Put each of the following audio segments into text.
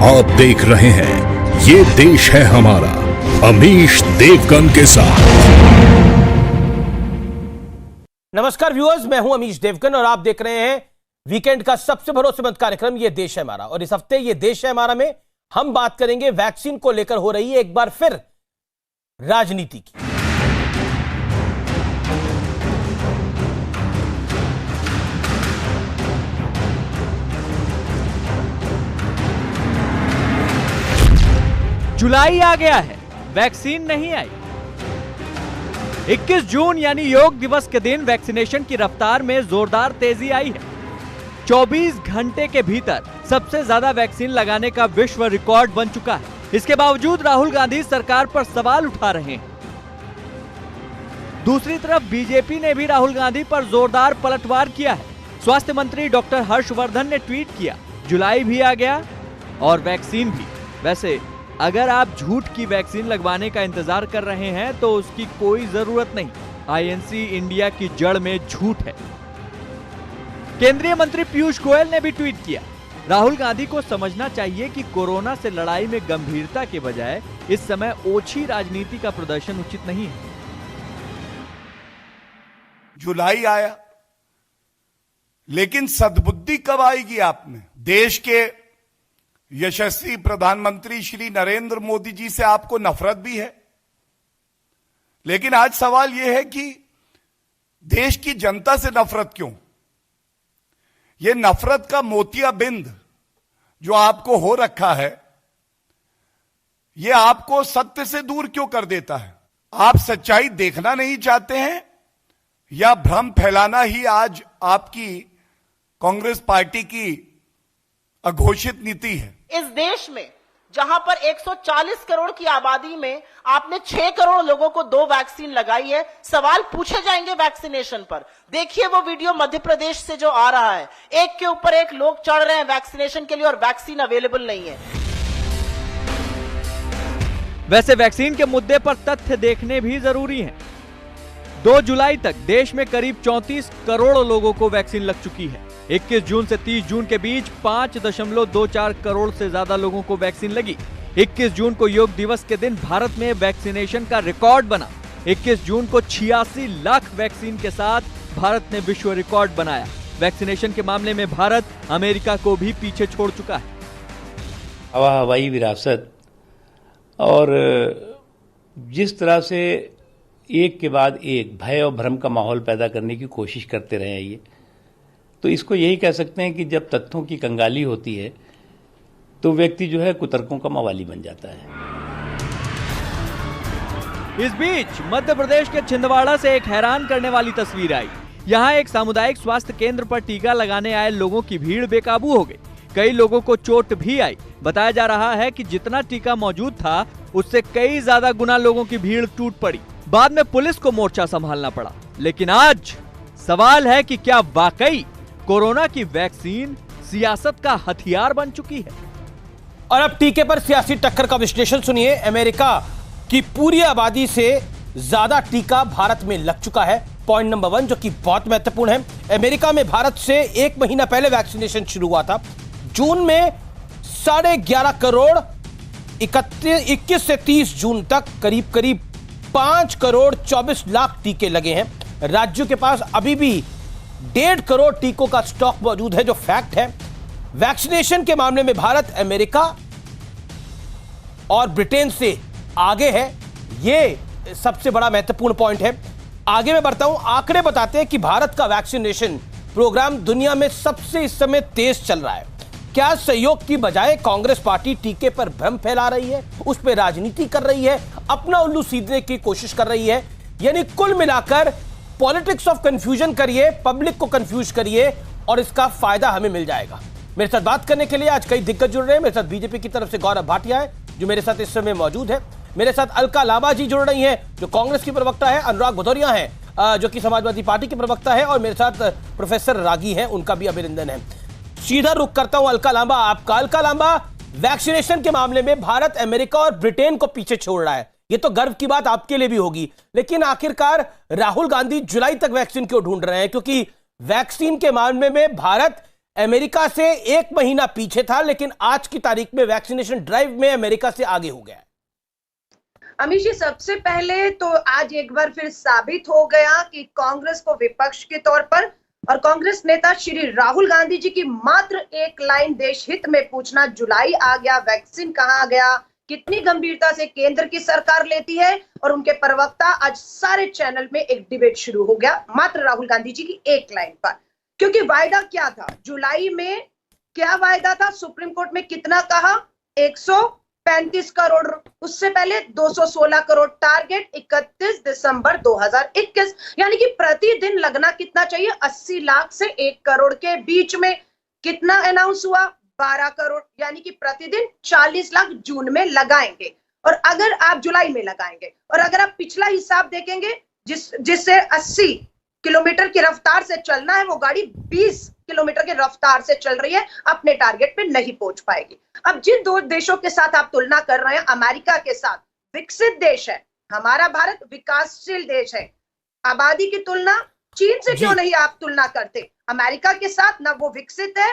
आप देख रहे हैं ये देश है हमारा, अमीश देवगन के साथ। नमस्कार व्यूअर्स, मैं हूं अमीश देवगन और आप देख रहे हैं वीकेंड का सबसे भरोसेमंद कार्यक्रम ये देश है हमारा। और इस हफ्ते ये देश है हमारा में हम बात करेंगे वैक्सीन को लेकर हो रही है एक बार फिर राजनीति की। जुलाई आ गया है, वैक्सीन नहीं आई। 21 जून यानी योग दिवस के दिन वैक्सीनेशन की रफ्तार में जोरदार तेजी आई है। 24 घंटे के भीतर सबसे ज्यादा वैक्सीन लगाने का विश्व रिकॉर्ड बन चुका है। इसके बावजूद राहुल गांधी सरकार पर सवाल उठा रहे हैं। दूसरी तरफ बीजेपी ने भी राहुल गांधी पर जोरदार पलटवार किया है। स्वास्थ्य मंत्री डॉक्टर हर्षवर्धन ने ट्वीट किया, जुलाई भी आ गया और वैक्सीन भी। वैसे अगर आप झूठ की वैक्सीन लगवाने का इंतजार कर रहे हैं तो उसकी कोई जरूरत नहीं। आईएनसी इंडिया की जड़ में झूठ है। केंद्रीय मंत्री पीयूष गोयल ने भी ट्वीट किया, राहुल गांधी को समझना चाहिए कि कोरोना से लड़ाई में गंभीरता के बजाय इस समय ओछी राजनीति का प्रदर्शन उचित नहीं है। जुलाई आया, लेकिन सद्बुद्धि कब आएगी आप में? देश के यशस्वी प्रधानमंत्री श्री नरेंद्र मोदी जी से आपको नफरत भी है, लेकिन आज सवाल यह है कि देश की जनता से नफरत क्यों? यह नफरत का मोतियाबिंद जो आपको हो रखा है, यह आपको सत्य से दूर क्यों कर देता है? आप सच्चाई देखना नहीं चाहते हैं या भ्रम फैलाना ही आज आपकी कांग्रेस पार्टी की अघोषित नीति है? इस देश में जहां पर 140 करोड़ की आबादी में आपने 6 करोड़ लोगों को 2 वैक्सीन लगाई है, सवाल पूछे जाएंगे वैक्सीनेशन पर। देखिए वो वीडियो मध्य प्रदेश से जो आ रहा है, एक के ऊपर एक लोग चढ़ रहे हैं वैक्सीनेशन के लिए और वैक्सीन अवेलेबल नहीं है। वैसे वैक्सीन के मुद्दे पर तथ्य देखने भी जरूरी हैं। 2 जुलाई तक देश में करीब 34 करोड़ लोगों को वैक्सीन लग चुकी है। 21 जून से 30 जून के बीच 5.24 करोड़ से ज्यादा लोगों को वैक्सीन लगी। 21 जून को योग दिवस के दिन भारत में वैक्सीनेशन का रिकॉर्ड बना। 21 जून को 86 लाख वैक्सीन के साथ भारत ने विश्व रिकॉर्ड बनाया। वैक्सीनेशन के मामले में भारत अमेरिका को भी पीछे छोड़ चुका है। हवाई विरासत और जिस तरह से एक के बाद एक भय और भ्रम का माहौल पैदा करने की कोशिश करते रहे हैं, ये तो इसको यही कह सकते हैं कि जब तथ्यों की कंगाली होती है तो व्यक्ति जो है कुतर्कों का मवाली बन जाता है। इस बीच मध्य प्रदेश के छिंदवाड़ा से एक हैरान करने वाली तस्वीर आई। यहाँ एक सामुदायिक स्वास्थ्य केंद्र पर टीका लगाने आए लोगों की भीड़ बेकाबू हो गई। कई लोगों को चोट भी आई। बताया जा रहा है कि जितना टीका मौजूद था उससे कई ज्यादा गुना लोगों की भीड़ टूट पड़ी। बाद में पुलिस को मोर्चा संभालना पड़ा। लेकिन आज सवाल है कि क्या वाकई कोरोना की वैक्सीन सियासत का हथियार बन चुकी है? और अब टीके पर सियासी टक्कर का विश्लेषण सुनिए। अमेरिका की पूरी आबादी से ज्यादा टीका भारत में लग चुका है। पॉइंट नंबर 1 जो कि बहुत महत्वपूर्ण है, अमेरिका में भारत से 1 महीना पहले वैक्सीनेशन शुरू हुआ था। जून में 11.5 करोड़, 21 से 30 जून तक करीब 5 करोड़ 24 लाख टीके लगे हैं। राज्यों के पास अभी भी 1.5 करोड़ टीकों का स्टॉक मौजूद है, जो फैक्ट है। वैक्सीनेशन के मामले में भारत अमेरिका और ब्रिटेन से आगे है। यह सबसे बड़ा महत्वपूर्ण पॉइंट है। आगे मैं बढ़ता हूं। आंकड़े बताते हैं कि भारत का वैक्सीनेशन प्रोग्राम दुनिया में सबसे इस समय तेज चल रहा है। क्या सहयोग की बजाय कांग्रेस पार्टी टीके पर भ्रम फैला रही है, उस पर राजनीति कर रही है, अपना उल्लू सीधने की कोशिश कर रही है? यानी कुल मिलाकर पॉलिटिक्स ऑफ कंफ्यूजन करिए, पब्लिक को कंफ्यूज करिए और इसका फायदा हमें मिल जाएगा। मेरे साथ बात करने के लिए आज कई दिग्गज जुड़ रहे हैं। मेरे साथ बीजेपी की तरफ से गौरव भाटिया है जो मेरे साथ इस समय मौजूद है। मेरे साथ अलका लांबा जी जुड़ रही हैं जो कांग्रेस की प्रवक्ता है। अनुराग भदौरिया हैं जो कि समाजवादी पार्टी के प्रवक्ता है। और मेरे साथ प्रोफेसर रागी हैं, उनका भी अभिनंदन है। सीधा रुख करता हूं अलका लांबा आपका। अलका लांबा, वैक्सीनेशन के मामले में भारत अमेरिका और ब्रिटेन को पीछे छोड़ रहा है, ये तो गर्व की बात आपके लिए भी होगी, लेकिन आखिरकार राहुल गांधी जुलाई तक वैक्सीन क्यों ढूंढ रहे हैं? क्योंकि वैक्सीन के मामले में भारत अमेरिका से 1 महीना पीछे था, लेकिन आज की तारीख में वैक्सीनेशन ड्राइव में अमेरिका से आगे हो गया है। अमित जी, सबसे पहले तो आज एक बार फिर साबित हो गया कि कांग्रेस को विपक्ष के तौर पर और कांग्रेस नेता श्री राहुल गांधी जी की मात्र एक लाइन देश हित में पूछना, जुलाई आ गया, वैक्सीन कहां गया, कितनी गंभीरता से केंद्र की सरकार लेती है, और उनके प्रवक्ता आज सारे चैनल में एक डिबेट शुरू हो गया मात्र राहुल गांधी जी की एक लाइन पर। क्योंकि वायदा क्या था जुलाई में, क्या वायदा था, सुप्रीम कोर्ट में कितना कहा, 135 करोड़, उससे पहले 216 करोड़ टारगेट 31 दिसंबर 2021, यानी कि प्रतिदिन लगना कितना चाहिए, 80 लाख से 1 करोड़ के बीच में। कितना अनाउंस हुआ, 12 करोड़, यानी कि प्रतिदिन 40 लाख जून में लगाएंगे, और अगर आप जुलाई में लगाएंगे, और अगर आप पिछला हिसाब देखेंगे जिससे 80 किलोमीटर की रफ्तार से चलना है, वो गाड़ी 20 किलोमीटर की रफ्तार से चल रही है, अपने टारगेट पे नहीं पहुंच पाएगी। अब जिन दो देशों के साथ आप तुलना कर रहे हैं, अमेरिका के साथ, विकसित देश है, हमारा भारत विकासशील देश है, आबादी की तुलना चीन से क्यों नहीं आप तुलना करते? अमेरिका के साथ ना वो विकसित है,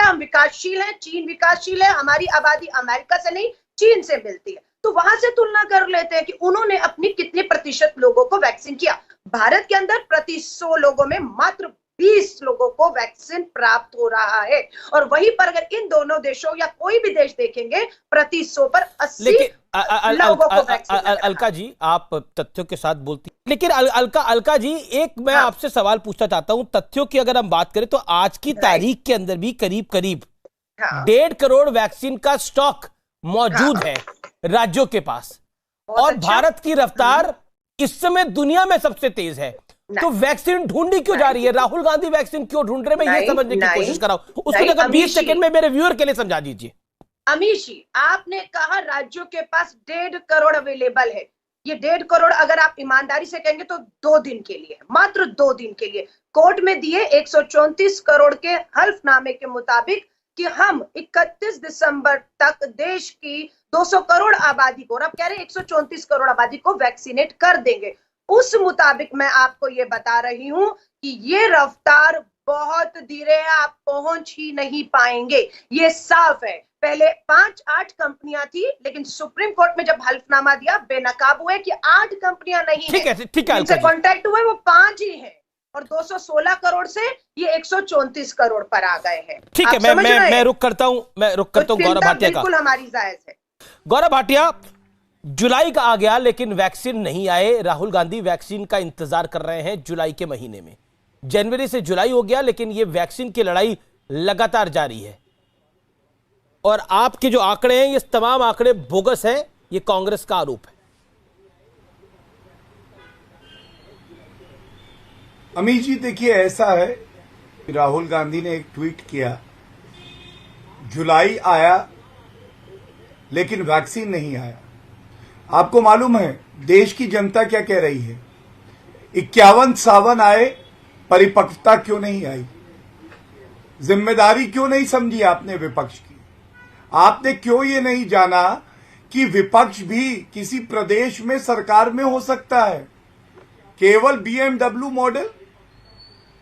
हम विकासशील हैं, चीन विकासशील है, हमारी आबादी अमेरिका से नहीं चीन से मिलती है, तो वहां से तुलना कर लेते हैं कि उन्होंने अपनी कितने प्रतिशत लोगों को वैक्सीन किया। भारत के अंदर प्रति 100 लोगों में मात्र 20 लोगों को वैक्सीन प्राप्त हो रहा है, और वहीं पर अगर इन दोनों देशों या कोई भी देश देखेंगे, प्रति 100 पर 80 लोगों को वैक्सीन। अलका जी, आप तथ्यों के साथ बोलती, लेकिन अलका जी, एक मैं आपसे सवाल पूछना चाहता हूं। तथ्यों की अगर हम बात करें तो आज की तारीख के अंदर भी करीब 1.5 करोड़ वैक्सीन का स्टॉक मौजूद है राज्यों के पास, और भारत की रफ्तार इस समय दुनिया में सबसे तेज है। तो वैक्सीन ढूंढी क्यों जा रही है? राहुल गांधी वैक्सीन क्यों ढूंढ रहे हैं? मैं ये समझने की कोशिश कर रहा हूं, उसको अगर 20 सेकंड में मेरे व्यूअर के लिए समझा दीजिए। अमीश जी, आपने कहा राज्यों के पास 1.5 करोड़ अवेलेबल है। ये 1.5 करोड़ अगर आप ईमानदारी से कहेंगे तो 2 दिन के लिए, मात्र 2 दिन के लिए कोर्ट में दिए 134 करोड़ के हल्फनामे के मुताबिक कि हम 31 दिसंबर तक देश की 200 करोड़ आबादी को, और आप कह रहे हैं 134 करोड़ आबादी को वैक्सीनेट कर देंगे। उस मुताबिक मैं आपको ये बता रही हूं कि ये रफ्तार बहुत धीरे है, आप पहुंच ही नहीं पाएंगे, ये साफ है। पहले 5-8 कंपनियां थी, लेकिन सुप्रीम कोर्ट में जब हल्फनामा दिया, बेनकाब हुए कि 8 कंपनियां नहीं ठीक है, जिनसे कॉन्ट्रैक्ट हुए वो 5 ही हैं, और 216 करोड़ से ये 134 करोड़ पर आ गए हैं। ठीक है, मैं रुक करता हूं गौरव भाटिया का। बिल्कुल हमारी जायज है। गौरव भाटिया, जुलाई का आ गया लेकिन वैक्सीन नहीं आए। राहुल गांधी वैक्सीन का इंतजार कर रहे हैं जुलाई के महीने में। जनवरी से जुलाई हो गया, लेकिन ये वैक्सीन की लड़ाई लगातार जारी है, और आपके जो आंकड़े हैं, ये तमाम आंकड़े बोगस हैं, ये कांग्रेस का आरोप है। अमीर जी, देखिए, ऐसा है, राहुल गांधी ने एक ट्वीट किया, जुलाई आया लेकिन वैक्सीन नहीं आया। आपको मालूम है देश की जनता क्या कह रही है? 51 सावन आए, परिपक्वता क्यों नहीं आई? जिम्मेदारी क्यों नहीं समझी आपने विपक्ष की? आपने क्यों ये नहीं जाना कि विपक्ष भी किसी प्रदेश में सरकार में हो सकता है? केवल BMW मॉडल,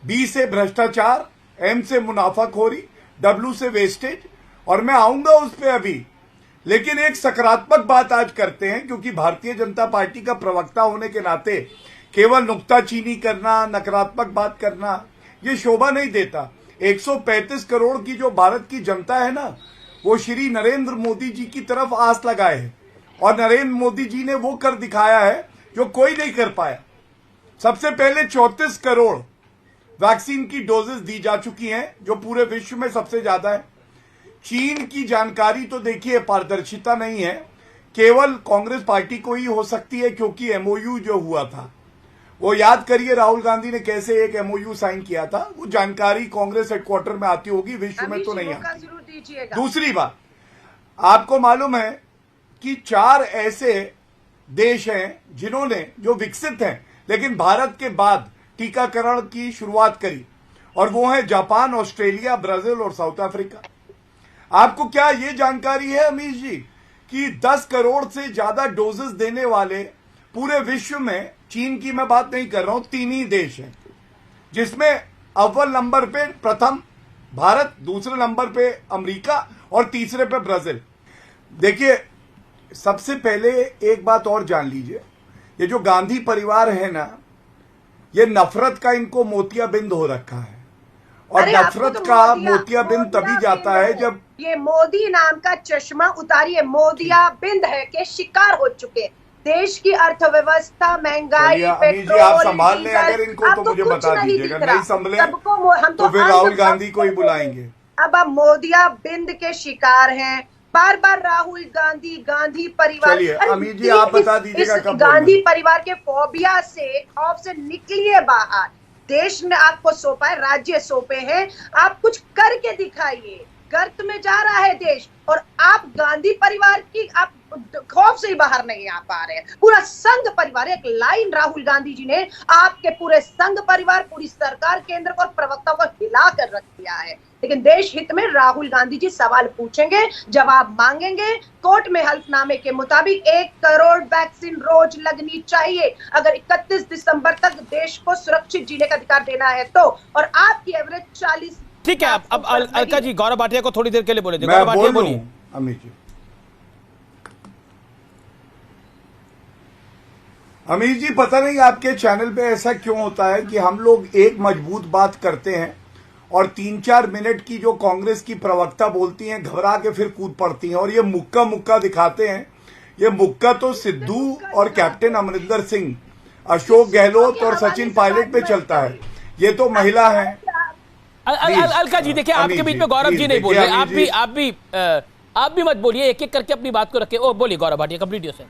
B से भ्रष्टाचार, M से मुनाफाखोरी, W से वेस्टेज, और मैं आऊंगा उस पर अभी। लेकिन एक सकारात्मक बात आज करते हैं, क्योंकि भारतीय जनता पार्टी का प्रवक्ता होने के नाते केवल नुक्ताचीनी करना, नकारात्मक बात करना, ये शोभा नहीं देता। 135 करोड़ की जो भारत की जनता है ना, वो श्री नरेंद्र मोदी जी की तरफ आस लगाए है, और नरेंद्र मोदी जी ने वो कर दिखाया है जो कोई नहीं कर पाया। सबसे पहले 34 करोड़ वैक्सीन की डोजेस दी जा चुकी हैं, जो पूरे विश्व में सबसे ज्यादा है। चीन की जानकारी तो देखिए, पारदर्शिता नहीं है, केवल कांग्रेस पार्टी को ही हो सकती है, क्योंकि एमओयू जो हुआ था, वो याद करिए राहुल गांधी ने कैसे एक एमओयू साइन किया था, वो जानकारी कांग्रेस हेडक्वार्टर में आती होगी, विश्व में तो नहीं आती। दूसरी बात, आपको मालूम है कि 4 ऐसे देश हैं जिन्होंने, जो विकसित हैं लेकिन भारत के बाद टीकाकरण की शुरुआत करी, और वो है जापान, ऑस्ट्रेलिया, ब्राजील और साउथ अफ्रीका। आपको क्या ये जानकारी है अमीश जी कि 10 करोड़ से ज्यादा डोजेस देने वाले पूरे विश्व में, चीन की मैं बात नहीं कर रहा हूं, 3 ही देश हैं, जिसमें अव्वल नंबर पे प्रथम भारत, दूसरे नंबर पे अमेरिका और तीसरे पे ब्राजील। देखिए, सबसे पहले एक बात और जान लीजिए, ये जो गांधी परिवार है ना, ये नफरत का इनको मोतियाबिंद हो रखा है। और अरे आपको नफरत तो का मोतियाबिंद तभी जाता है जब ये मोदी नाम का चश्मा उतारिए, मोतियाबिंद है के शिकार हो चुके। देश की अर्थव्यवस्था, महंगाई, अमीश जी आप संभाल लें, अगर इनको तो मुझे बता दीजिएगा, नहीं संभले तो फिर राहुल गांधी को ही बुलाएंगे। अब आप मोतियाबिंद के शिकार हैं, बार बार राहुल गांधी, गांधी परिवार। चलिए अमीश जी आप बता दीजिएगा कब गांधी परिवार के फोबिया से, खौफ से निकलिए बाहर। देश ने आपको सौंपा है, राज्य सौंपे हैं, आप कुछ करके दिखाइए। गर्त में जा रहा है देश और आप गांधी परिवार की आप खौफ से ही बाहर नहीं आ पा रहे हैं। पूरा संघ परिवार, एक लाइन राहुल गांधी जी ने आपके पूरे संघ परिवार, पूरी सरकार, केंद्र को, प्रवक्ता को हिला कर रख दिया है। लेकिन देश हित में राहुल गांधी जी सवाल पूछेंगे, जवाब मांगेंगे। कोर्ट में हल्फनामे के मुताबिक 1 करोड़ वैक्सीन रोज लगनी चाहिए अगर 31 दिसंबर तक देश को सुरक्षित जीने का अधिकार देना है तो। और आपकी एवरेज 40। ठीक है, अब अलका जी गौरव भाटिया को थोड़ी देर के लिए बोले। मैं बोल रहा हूं अमित जी। अमित जी पता नहीं आपके चैनल पे ऐसा क्यों होता है कि हम लोग एक मजबूत बात करते हैं और 3-4 मिनट की जो कांग्रेस की प्रवक्ता बोलती हैं घबरा के फिर कूद पड़ती हैं और ये मुक्का मुक्का दिखाते हैं। ये मुक्का तो सिद्धू और कैप्टन अमरिंदर सिंह, अशोक गहलोत और सचिन पायलट पे चलता है। ये तो महिला है। अलका जी देखिए, आपके बीच में गौरव जी नहीं बोल रहे, आप भी मत बोलिए, एक एक करके अपनी बात को रखे। ओ बोलिए Gaurav Bhatia, complete your sense.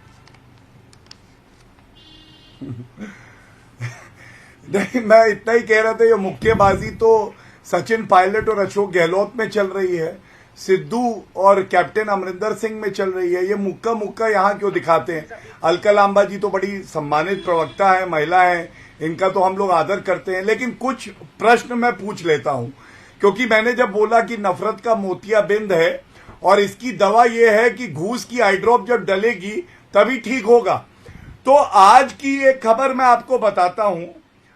नहीं, मैं इतना ही कह रहा था, ये मुक्केबाजी तो सचिन पायलट और अशोक गहलोत में चल रही है, सिद्धू और कैप्टन अमरिंदर सिंह में चल रही है। ये मुक्का मुक्का यहाँ क्यों दिखाते हैं? अलका लांबा जी तो बड़ी सम्मानित प्रवक्ता है, महिला है, इनका तो हम लोग आदर करते हैं। लेकिन कुछ प्रश्न मैं पूछ लेता हूं, क्योंकि मैंने जब बोला कि नफरत का मोतियाबिंद है और इसकी दवा यह है कि घूस की आई ड्रॉप जब डलेगी तभी ठीक होगा, तो आज की एक खबर मैं आपको बताता हूं,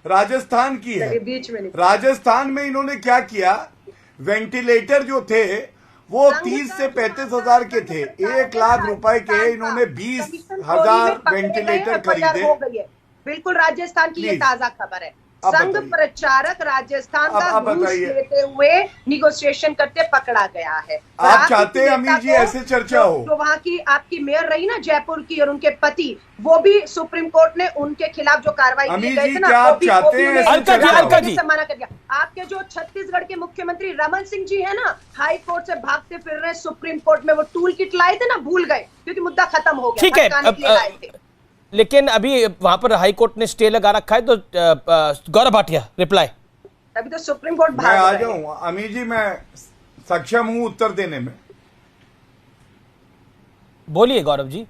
राजस्थान की है। राजस्थान में इन्होंने क्या किया, वेंटिलेटर जो थे वो 30 से 35 हजार के थे, 1 लाख रुपए के इन्होंने 20,000 वेंटिलेटर खरीदे। बिल्कुल राजस्थान की ये ताजा खबर है। संघ प्रचारक राजस्थान का घूस लेते हुए निगोशिएशन करते पकड़ा गया है। आप चाहते हैं अमीर जी ऐसे चर्चा हो? जो वहाँ की आपकी मेयर रही ना जयपुर की, और उनके पति, वो भी सुप्रीम कोर्ट ने उनके खिलाफ जो कार्रवाई की गई थी ना, आप चाहते हैं अलका जी मना कर दिया। आपके जो छत्तीसगढ़ के मुख्यमंत्री रमन सिंह जी है ना, हाई कोर्ट से भागते फिर रहे सुप्रीम कोर्ट में, वो टूल किट लाए थे ना, भूल गए क्योंकि मुद्दा खत्म हो गया। ठीक है, लेकिन अभी वहां पर हाई कोर्ट ने स्टे लगा रखा है, तो गौरव भाटिया रिप्लाई। अभी तो सुप्रीम कोर्ट मैं आ जाऊं अमीर जी, मैं सक्षम हूं उत्तर देने में। बोलिए गौरव जी।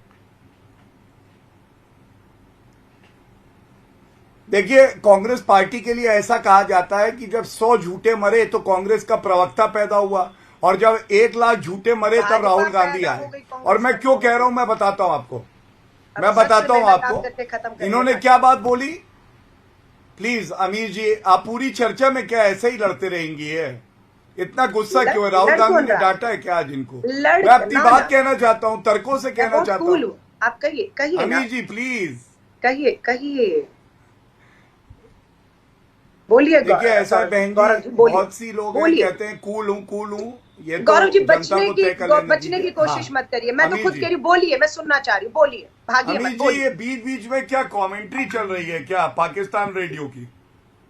देखिए, कांग्रेस पार्टी के लिए ऐसा कहा जाता है कि जब 100 झूठे मरे तो कांग्रेस का प्रवक्ता पैदा हुआ, और जब 1 लाख झूठे मरे तब राहुल गांधी आए। और मैं क्यों कह रहा हूं, मैं बताता हूं आपको, मैं बताता हूं आपको इन्होंने क्या बात बोली। प्लीज अमीर जी, आप पूरी चर्चा में क्या ऐसे ही लड़ते रहेंगी? इतना गुस्सा क्यों है? राहुल गांधी ने डांटा है क्या आज इनको? मैं अपनी बात कहना चाहता हूं, तर्कों से कहना चाहता हूं। आप कहिए अमीर जी प्लीज कहिए बोलिए। देखिए ऐसा बहन जी, बहुत सी लोग कहते हैं कूल हूँ। ये गौरव जी बचने की कोशिश मत करिए, मैं तो खुद कह रही हूँ। बोलिए, मैं सुनना चाह रही हूँ, बोलिए, भागिए मत। जी ये बीच बीच में क्या कमेंट्री चल रही है क्या पाकिस्तान रेडियो की?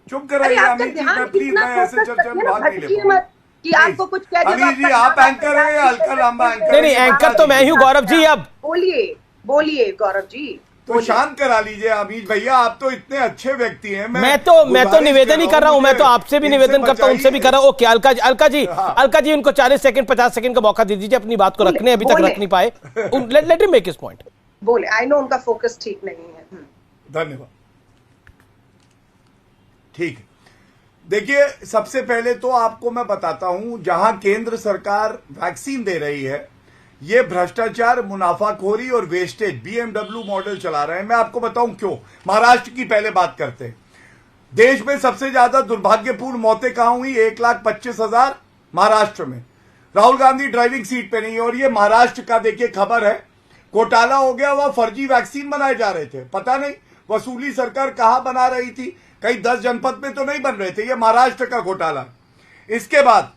चुप कराइए अमित जी, मैं प्लीज, मैं ऐसे चर्चा में भाग नहीं ले पाऊंगा कि आपको कुछ कह दिया। अमित जी आप एंकर हैं या अलका लांबा एंकर? नहीं, एंकर तो मैं ही हूँ गौरव जी। अब बोलिए गौरव जी, तो शांत करा लीजिए अमीश भैया, आप तो इतने अच्छे व्यक्ति हैं। मैं तो निवेदन ही कर रहा हूं, मैं तो आपसे भी निवेदन करता हूं, उनसे भी कर रहा हूं। ओके अलका जी उनको 40 सेकंड 50 सेकंड का मौका दे दीजिए अपनी बात को रखने, अभी तक रख नहीं पाए। Let him make his point. बोले, आई नो उनका फोकस ठीक नहीं है। धन्यवाद। ठीक है, देखिए सबसे पहले तो आपको मैं बताता हूं, जहां केंद्र सरकार वैक्सीन दे रही है, ये भ्रष्टाचार, मुनाफाखोरी और वेस्टेज, BMW मॉडल चला रहे हैं। मैं आपको बताऊं क्यों। महाराष्ट्र की पहले बात करते हैं। देश में सबसे ज्यादा दुर्भाग्यपूर्ण मौतें कहां हुई? 1,25,000 महाराष्ट्र में। राहुल गांधी ड्राइविंग सीट पे नहीं है। और ये महाराष्ट्र का देखिए खबर है, घोटाला हो गया, वह फर्जी वैक्सीन बनाए जा रहे थे। पता नहीं वसूली सरकार कहां बना रही थी, कहीं 10 जनपद में तो नहीं बन रहे थे। ये महाराष्ट्र का घोटाला। इसके बाद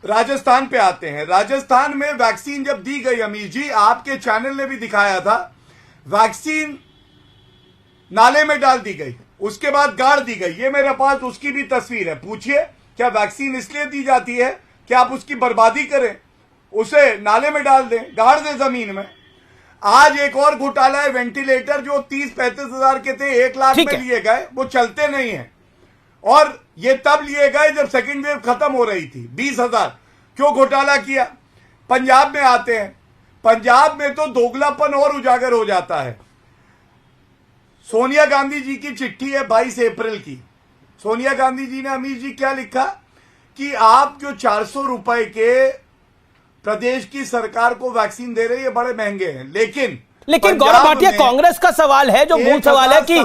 राजस्थान पे आते हैं। राजस्थान में वैक्सीन जब दी गई, अमीर जी आपके चैनल ने भी दिखाया था, वैक्सीन नाले में डाल दी गई, उसके बाद गाड़ दी गई। ये मेरे पास उसकी भी तस्वीर है। पूछिए, क्या वैक्सीन इसलिए दी जाती है कि आप उसकी बर्बादी करें, उसे नाले में डाल दें, गाड़ दें जमीन में। आज एक और घोटाला है, वेंटिलेटर जो 30-35 हजार के थे 1 लाख में लिए गए, वो चलते नहीं है। और ये तब लिए गए जब सेकेंड वेव खत्म हो रही थी। 20,000 क्यों घोटाला किया? पंजाब में आते हैं। पंजाब में तो दोगलापन और उजागर हो जाता है। सोनिया गांधी जी की चिट्ठी है 22 अप्रैल की। सोनिया गांधी जी ने अमीर जी क्या लिखा कि आप जो 400 रुपए के प्रदेश की सरकार को वैक्सीन दे रहे हैं, ये बड़े महंगे हैं। लेकिन गौरव भाटिया, कांग्रेस का सवाल है, जो मूल सवाल है कि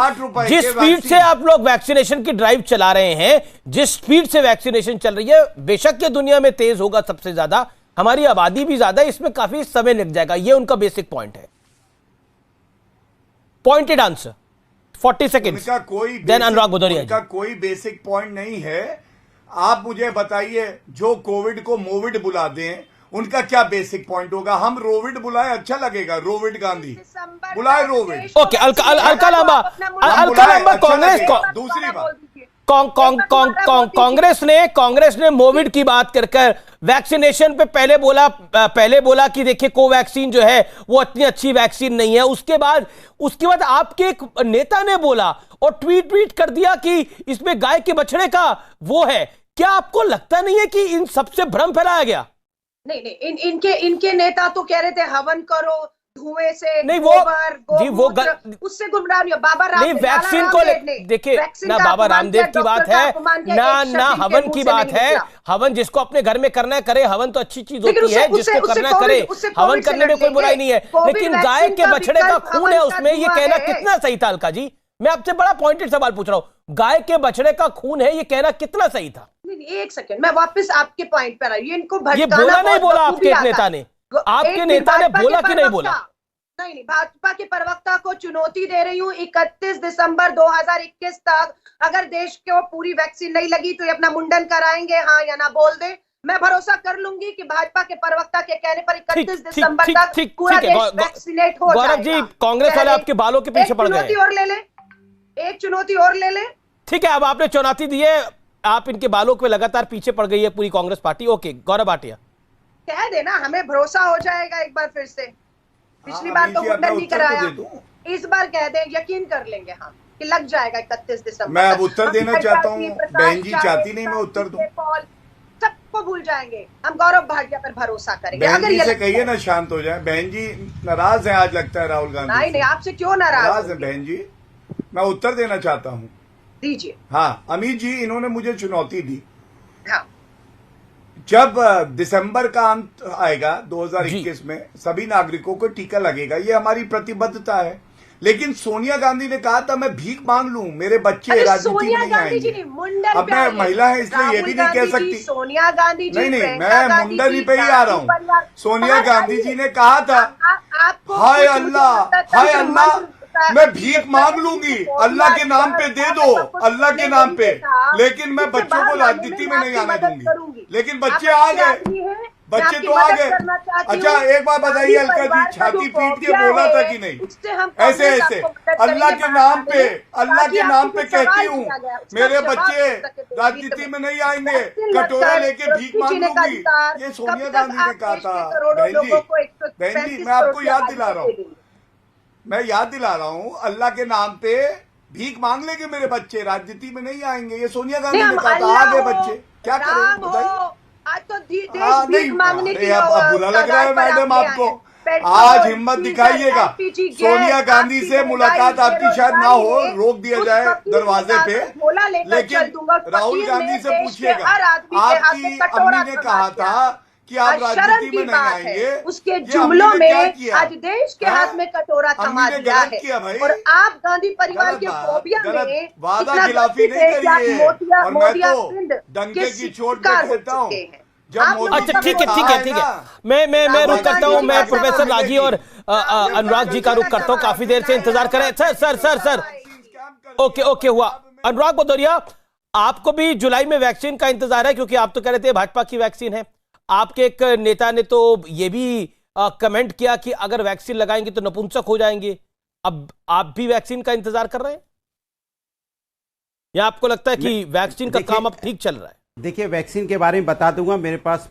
जिस स्पीड से आप लोग वैक्सीनेशन की ड्राइव चला रहे हैं, जिस स्पीड से वैक्सीनेशन चल रही है, बेशक ये दुनिया में तेज होगा सबसे ज्यादा, हमारी आबादी भी ज्यादा है, इसमें काफी समय लग जाएगा। ये उनका बेसिक पॉइंट है। Pointed answer 40 seconds. उनका कोई देन अनुराग भदौरिया उनका कोई बेसिक पॉइंट नहीं है। आप मुझे बताइए, जो कोविड को मोविड बुला दें, उनका क्या बेसिक पॉइंट होगा? हम रोविड बुलाए, अच्छा लगेगा। रोविड गांधी बुलाए, रोविड। ओके, अलका लांबा कांग्रेस। दूसरी बात, कांग्रेस ने मोविड की बात कर वैक्सीनेशन पे पहले बोला कि देखिए कोवैक्सीन जो है वो इतनी अच्छी वैक्सीन नहीं है। उसके बाद आपके एक नेता ने बोला और ट्वीट कर दिया कि इसमें गाय के बछड़े का वो है। क्या आपको लगता नहीं है कि इन सबसे भ्रम फैलाया गया? नहीं, इनके नेता तो कह रहे थे हवन करो धुएं से, नहीं उससे गुमराह नहीं हो। बाबा रामदेव, नहीं, वैक्सीन को देखिए ना, बाबा रामदेव की बात है ना हवन की बात है। हवन जिसको अपने घर में करना है करे, हवन तो अच्छी चीज होती है, जिसको करना करे हवन करने में कोई बुराई नहीं है। लेकिन गाय के बछड़े का खून है उसमें, ये कहना कितना सही था? अलका जी, मैं आपसे बड़ा पॉइंटेड सवाल पूछ रहा हूं। गाय के बछड़े का खून है, ये कहना कितना सही था? एक सेकंड, मैं वापस आपके पॉइंट पर आई। इनको ये बोला नहीं बोला आपके नेता ने? आपके नेता ने बोला कि नहीं बोला? नहीं, भाजपा के प्रवक्ता को चुनौती दे रही हूँ, 31 दिसंबर 2021 तक अगर देश को पूरी वैक्सीन नहीं लगी तो ये अपना मुंडन कराएंगे, हाँ या ना बोल दे। मैं भरोसा कर लूंगी कि भाजपा के प्रवक्ता के कहने पर 31 दिसंबर तक पूरा देश वैक्सीनेट हो जाएगा। गौरव जी, कांग्रेस वाले आपके बालों के पीछे पड़ गए। एक चुनौती और ले ले। ठीक है, अब आपने चुनौती दी है, आप इनके बालों के लगातार पीछे पड़ गई है पूरी कांग्रेस पार्टी। ओके, गौरव भाटिया कह देना, हमें भरोसा हो जाएगा एक बार फिर से। पिछली बार तो मुंडन नहीं कराया, इस बार कह दे, यकीन कर लेंगे हम कि लग जाएगा 31 दिसंबर। मैं अब उत्तर देना चाहता हूँ, बहन जी चाहती नहीं मैं उत्तर दूं। सबको भूल जाएंगे, हम गौरव भाटिया पर भरोसा करेंगे। बहन जी से कहिए ना शांत हो जाए। बहन जी नाराज है आज, लगता है राहुल गांधी। नहीं, आपसे क्यों नाराज है बहन जी? मैं उत्तर देना चाहता हूँ, दीजिए। हाँ अमित जी, इन्होंने मुझे चुनौती दी। हाँ, जब दिसंबर का अंत आएगा 2021 में सभी नागरिकों को टीका लगेगा, ये हमारी प्रतिबद्धता है। लेकिन सोनिया गांधी ने कहा था मैं भीख मांग लूं, मेरे बच्चे राजनीति में नहीं आएंगे। अब मैं महिला है इसलिए ये भी नहीं कह सकती। सोनिया गांधी जी, नहीं, मैं मुंडन ही पे ही आ रहा हूँ। सोनिया गांधी जी ने कहा था, हाय अल्लाह मैं भीख मांग लूंगी, अल्लाह के नाम पे दे दो, अल्लाह के नाम पे, लेकिन मैं बच्चों को राजनीति में नहीं आने दूंगी। लेकिन बच्चे आ गए, बच्चे तो आ गए। अच्छा एक बात बताइए अलका जी, छाती पीट के बोला था कि नहीं? ऐसे अल्लाह के नाम पे कहती हूँ मेरे बच्चे राजनीति में नहीं आएंगे, कटोरा लेके भीख मांग लूंगी, ये सोनिया गांधी ने कहा था। बहन जी मैं आपको याद दिला रहा हूँ, मैं याद दिला रहा हूँ, अल्लाह के नाम पे भीख मांग लेंगे मेरे बच्चे, राजनीति में नहीं आएंगे, ये सोनिया गांधी ने कहा था। आ गए बच्चे, क्या करें बताइए? आज तो भीख मांगने की अब बुरा लग रहा है मैडम आपको? आज हिम्मत दिखाइएगा, सोनिया गांधी से मुलाकात आपकी शायद ना हो, रोक दिया जाए दरवाजे पे, लेकिन राहुल गांधी से पूछिएगा। आपकी अम्मी ने कहा था कि आप शर्म राजनीति की में नहीं बात आएंगे। है। उसके ये जुमलों हमने क्या में किया? आज देश के हाँ? हाथ में कटोरा थमा हमने दिया गलत किया भाई। है और आप गांधी परिवार गलत के बात, फोबिया गलत में वादा इतना खिलाफी ग्रसित नहीं है कि आप करिए। और मैं मोदिया तो पिंड डंके के की चोट पे शिकार हो कहता हूं। चुके हैं। जब आप मोदी लोग अच्छा ठीक है कहा ठीक है ठीक है, मैं रुक करता हूं, मैं प्रोफेसर रागी और अनुराग जी का रुक करता हूं, काफी देर से इंतजार करें। सर ओके ओके हुआ। अनुराग भदौरिया, आपको भी जुलाई में वैक्सीन का इंतजार है, क्योंकि आप तो कह रहे थे भाजपा की वैक्सीन है। आपके एक नेता ने तो ये भी कमेंट किया कि अगर वैक्सीन लगाएंगे तो नपुंसक हो जाएंगे। अब आप भी वैक्सीन का इंतजार कर रहे हैं या आपको लगता है कि वैक्सीन का काम अब ठीक चल रहा है? देखिए, वैक्सीन के बारे में बता दूंगा, मेरे पास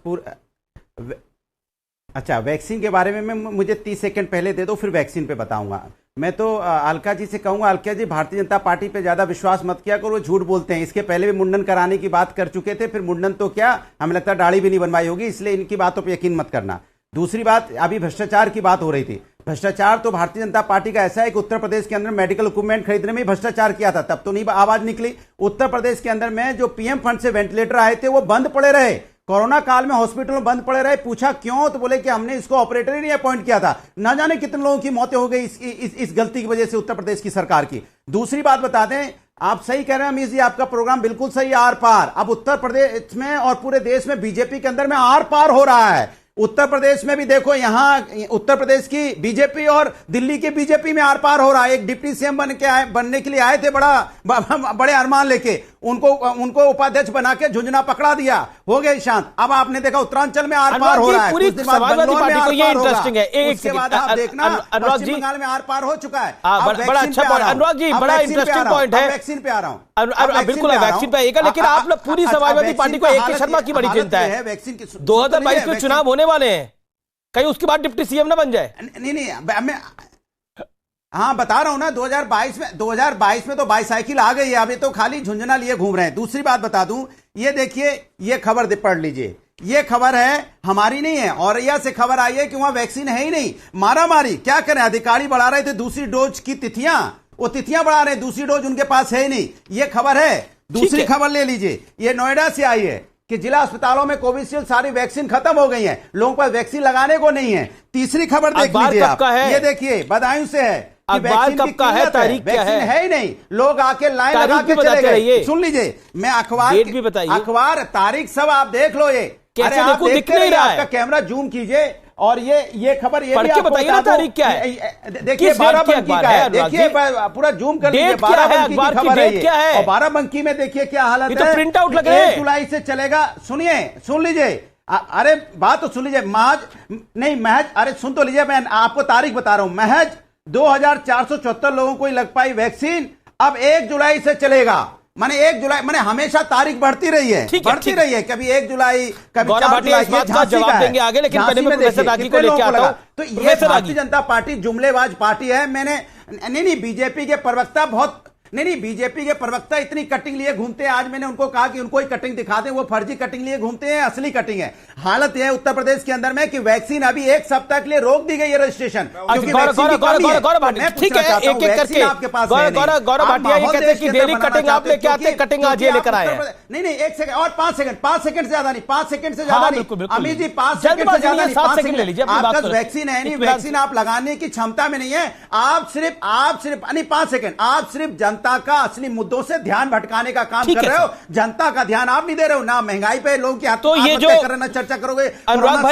अच्छा, वैक्सीन के बारे में मुझे 30 सेकंड पहले दे दो, फिर वैक्सीन पे बताऊंगा। मैं तो अलका जी से कहूंगा, अलका जी भारतीय जनता पार्टी पे ज्यादा विश्वास मत किया करो, वो झूठ बोलते हैं। इसके पहले भी मुंडन कराने की बात कर चुके थे, फिर मुंडन तो क्या, हमें लगता है दाढ़ी भी नहीं बनवाई होगी, इसलिए इनकी बातों पर यकीन मत करना। दूसरी बात, अभी भ्रष्टाचार की बात हो रही थी। भ्रष्टाचार तो भारतीय जनता पार्टी का ऐसा है कि उत्तर प्रदेश के अंदर मेडिकल इक्विपमेंट खरीदने में भ्रष्टाचार किया था, तब तो नहीं आवाज निकली। उत्तर प्रदेश के अंदर में जो पीएम फंड से वेंटिलेटर आए थे वो बंद पड़े रहे, कोरोना काल में हॉस्पिटल में बंद पड़े रहे। पूछा क्यों, तो बोले कि हमने इसको ऑपरेटर ही नहीं अपॉइंट किया था। ना जाने कितने लोगों की मौतें हो गई इस गलती की वजह से उत्तर प्रदेश की सरकार की। दूसरी बात बता दें, आप सही कह रहे हैं अमीश जी, आपका प्रोग्राम बिल्कुल सही, आर पार। अब उत्तर प्रदेश में और पूरे देश में बीजेपी के अंदर में आर पार हो रहा है। उत्तर प्रदेश में भी देखो, यहां उत्तर प्रदेश की बीजेपी और दिल्ली की बीजेपी में आर पार हो रहा है। एक डिप्टी सीएम बनने के लिए आए थे, बड़े अरमान लेके, उनको उपाध्यक्ष बना के झुंझुना पकड़ा दिया, हो गए शांत। अब आपने देखा उत्तरांचल में आर पार हो रहा है, कुछ दिन बाद बंगलोर में आर पार होगा, उसके बाद आप देखना पश्चिम बंगाल में आर पार हो चुका है। बड़ा अच्छा पॉइंट अनुराग जी, बड़ा इंटरेस्टिंग पॉइंट है। वैक्सीन पे आ रहा हूं, बिल्कुल वैक्सीन पे आएगा, लेकिन आप लोग पूरी समाजवादी पार्टी को ए के शर्मा की बड़ी चिंता है। वैक्सीन की 2022 में चुनाव होने वाले हैं, कहीं उसके बाद डिप्टी सीएम ना बन जाए। नहीं, मैं हाँ बता रहा हूं ना, 2022 में तो बाईसाइकिल आ गई है, अभी तो खाली झुंझुना लिए घूम रहे हैं। दूसरी बात बता दूं, ये देखिए, ये खबर पढ़ लीजिए, ये खबर है, हमारी नहीं है, औरैया से खबर आई है कि वहां वैक्सीन है ही नहीं। मारामारी क्या करें, अधिकारी बढ़ा रहे थे दूसरी डोज की तिथियां, वो तिथियां बढ़ा रहे हैं, दूसरी डोज उनके पास है ही नहीं, ये खबर है। दूसरी खबर ले लीजिए, ये नोएडा से आई है कि जिला अस्पतालों में कोविशील्ड सारी वैक्सीन खत्म हो गई है, लोगों पर वैक्सीन लगाने को नहीं है। तीसरी खबर देख लीजिए आप, ये देखिए बदायूं से है, अखबार कब का है, तारीख क्या है? वैक्सीन है ही नहीं, लोग आके लाइन लगा के चले गए। सुन लीजिए, मैं अखबार तारीख सब आप देख लो। ये कैसे देखो, दिख नहीं रहा है, आपका कैमरा जूम कीजिए और ये खबर ये भी आपको बताइए ना तारीख क्या है। देखिए 12 का है, देखिए पूरा जूम कर लीजिए, 12 की खबर है ये, और 12 में देखिए क्या हालत है, प्रिंट आउट लग रहे हैं। 1 जुलाई से चलेगा। सुन लीजिए, अरे बात तो सुन लीजिए, महज अरे सुन तो लीजिए, मैं आपको तारीख बता रहा हूं, महज 2474 लोगों को ही लग पाई वैक्सीन, अब 1 जुलाई से चलेगा। माने 1 जुलाई, माने हमेशा तारीख बढ़ती रही है, रही है, कभी 1 जुलाई, कभी 4 जुलाई। इस बात का जवाब देंगे आगे, लेकिन पहले मैं प्रोफेसर रागी को लेके आता हूं। तो ये भारतीय जनता पार्टी जुमलेबाज पार्टी है। मैंने नहीं, बीजेपी के प्रवक्ता बहुत बीजेपी के प्रवक्ता इतनी कटिंग लिए घूमते हैं। आज मैंने उनको कहा कि उनको ही कटिंग दिखा दें, वो फर्जी कटिंग लिए घूमते हैं, असली कटिंग है। हालत यह है उत्तर प्रदेश के अंदर में कि वैक्सीन अभी 1 सप्ताह के लिए रोक दी गई है रजिस्ट्रेशन, क्योंकि गौरव भाटिया, ठीक है, एक एक करके गौरव भाटिया ये कहते हैं कि डेली कटिंग आप लेके आते, कटिंग आज ये लेकर आए हैं। नहीं 1 सेकंड और 5 सेकंड से ज्यादा नहीं, 5 सेकंड से ज्यादा नहीं अमित जी, 5 सेकंड से ज्यादा नहीं, 7 सेकंड ले लीजिए। आपका वैक्सीन है नहीं, वैक्सीन आप लगाने की क्षमता में नहीं है। आप सिर्फ नहीं 5 सेकंड, आप सिर्फ जनता का असली मुद्दों से ध्यान भटकाने का काम कर रहे हो। जनता का ध्यान आप नहीं दे रहे हो, ना महंगाई पे लोगों की तो ये जो करना चर्चा करोगे। अनुराग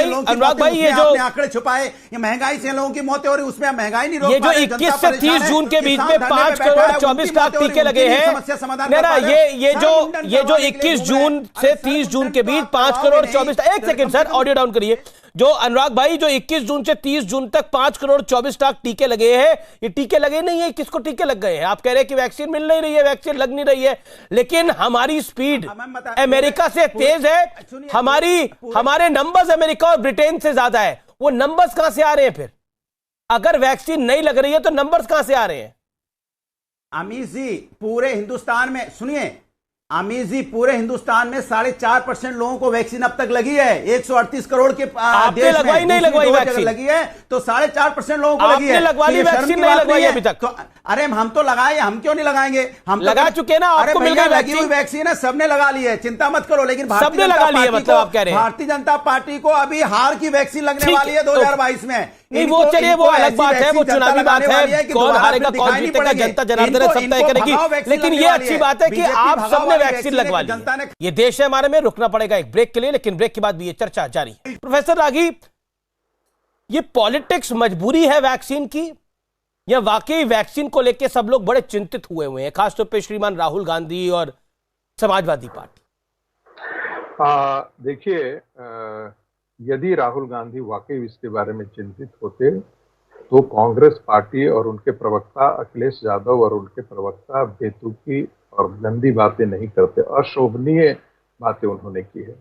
भाई ये जो आंकड़े छुपाए, ये महंगाई से लोगों की मौतें हो रही, उसमें महंगाई नहीं रोक ये जो 21 से 30 जून के बीच में 5 करोड़ 24 लाख टीके लगे हैं, ये जो 21 जून से 30 जून के बीच 5 करोड़ 24, एक सेकंड सर, ऑडियो डाउन करिए। जो अनुराग भाई, जो 21 जून से 30 जून तक 5 करोड़ 24 लाख टीके लगे हैं, ये टीके लगे नहीं है, किसको टीके लग गए हैं? आप कह रहे हैं कि वैक्सीन मिल नहीं रही है, वैक्सीन लग नहीं रही है, लेकिन हमारी स्पीड अमेरिका से तेज है, हमारे नंबर्स अमेरिका और ब्रिटेन से ज्यादा है। वो नंबर्स कहां से आ रहे हैं फिर? अगर वैक्सीन नहीं लग रही है तो नंबर्स कहां से आ रहे हैं? अमीश जी, पूरे हिंदुस्तान में सुनिए, अमीर जी, पूरे हिंदुस्तान में 4.5% लोगों को वैक्सीन अब तक लगी है। 138 करोड़ के आपने देश लगवाई में नहीं लगवाई वैक्सीन लगी है, तो 4.5% लोगों को लगी है। आपने लगवा ली वैक्सीन, नहीं लगवाई अभी तक। तो अरे हम तो लगाए, हम क्यों नहीं लगाएंगे? हम लगा चुके ना, आपको मिल गई लगी हुई वैक्सीन है, सबने लगा ली है, चिंता मत करो। लेकिन सबने लगा ली है, मतलब आप कह रहे हैं भारतीय जनता पार्टी को अभी हार की वैक्सीन लगने वाली है 2022 में। नहीं, वो चलिए, वो अलग बात है, वो चुनावी बात है, कौन हारेगा कौन जीतेगा जनता जनार्दन सब तय करेगी। लेकिन ये अच्छी बात है कि आप सबने वैक्सीन लगवा ली है। ये देश है हमारे में। रुकना पड़ेगा एक ब्रेक के लिए, लेकिन ब्रेक के बाद भी ये चर्चा जारी है। प्रोफेसर रागी, ये पॉलिटिक्स मजबूरी है वैक्सीन की, या वाकई वैक्सीन को लेकर सब लोग बड़े चिंतित हुए हैं, खासतौर पर श्रीमान राहुल गांधी और समाजवादी पार्टी? देखिए, यदि राहुल गांधी वाकई इसके बारे में चिंतित होते तो कांग्रेस पार्टी और उनके प्रवक्ता अखिलेश यादव और उनके प्रवक्ता बेतुकी और गंदी बातें नहीं करते, अशोभनीय बातें उन्होंने की है।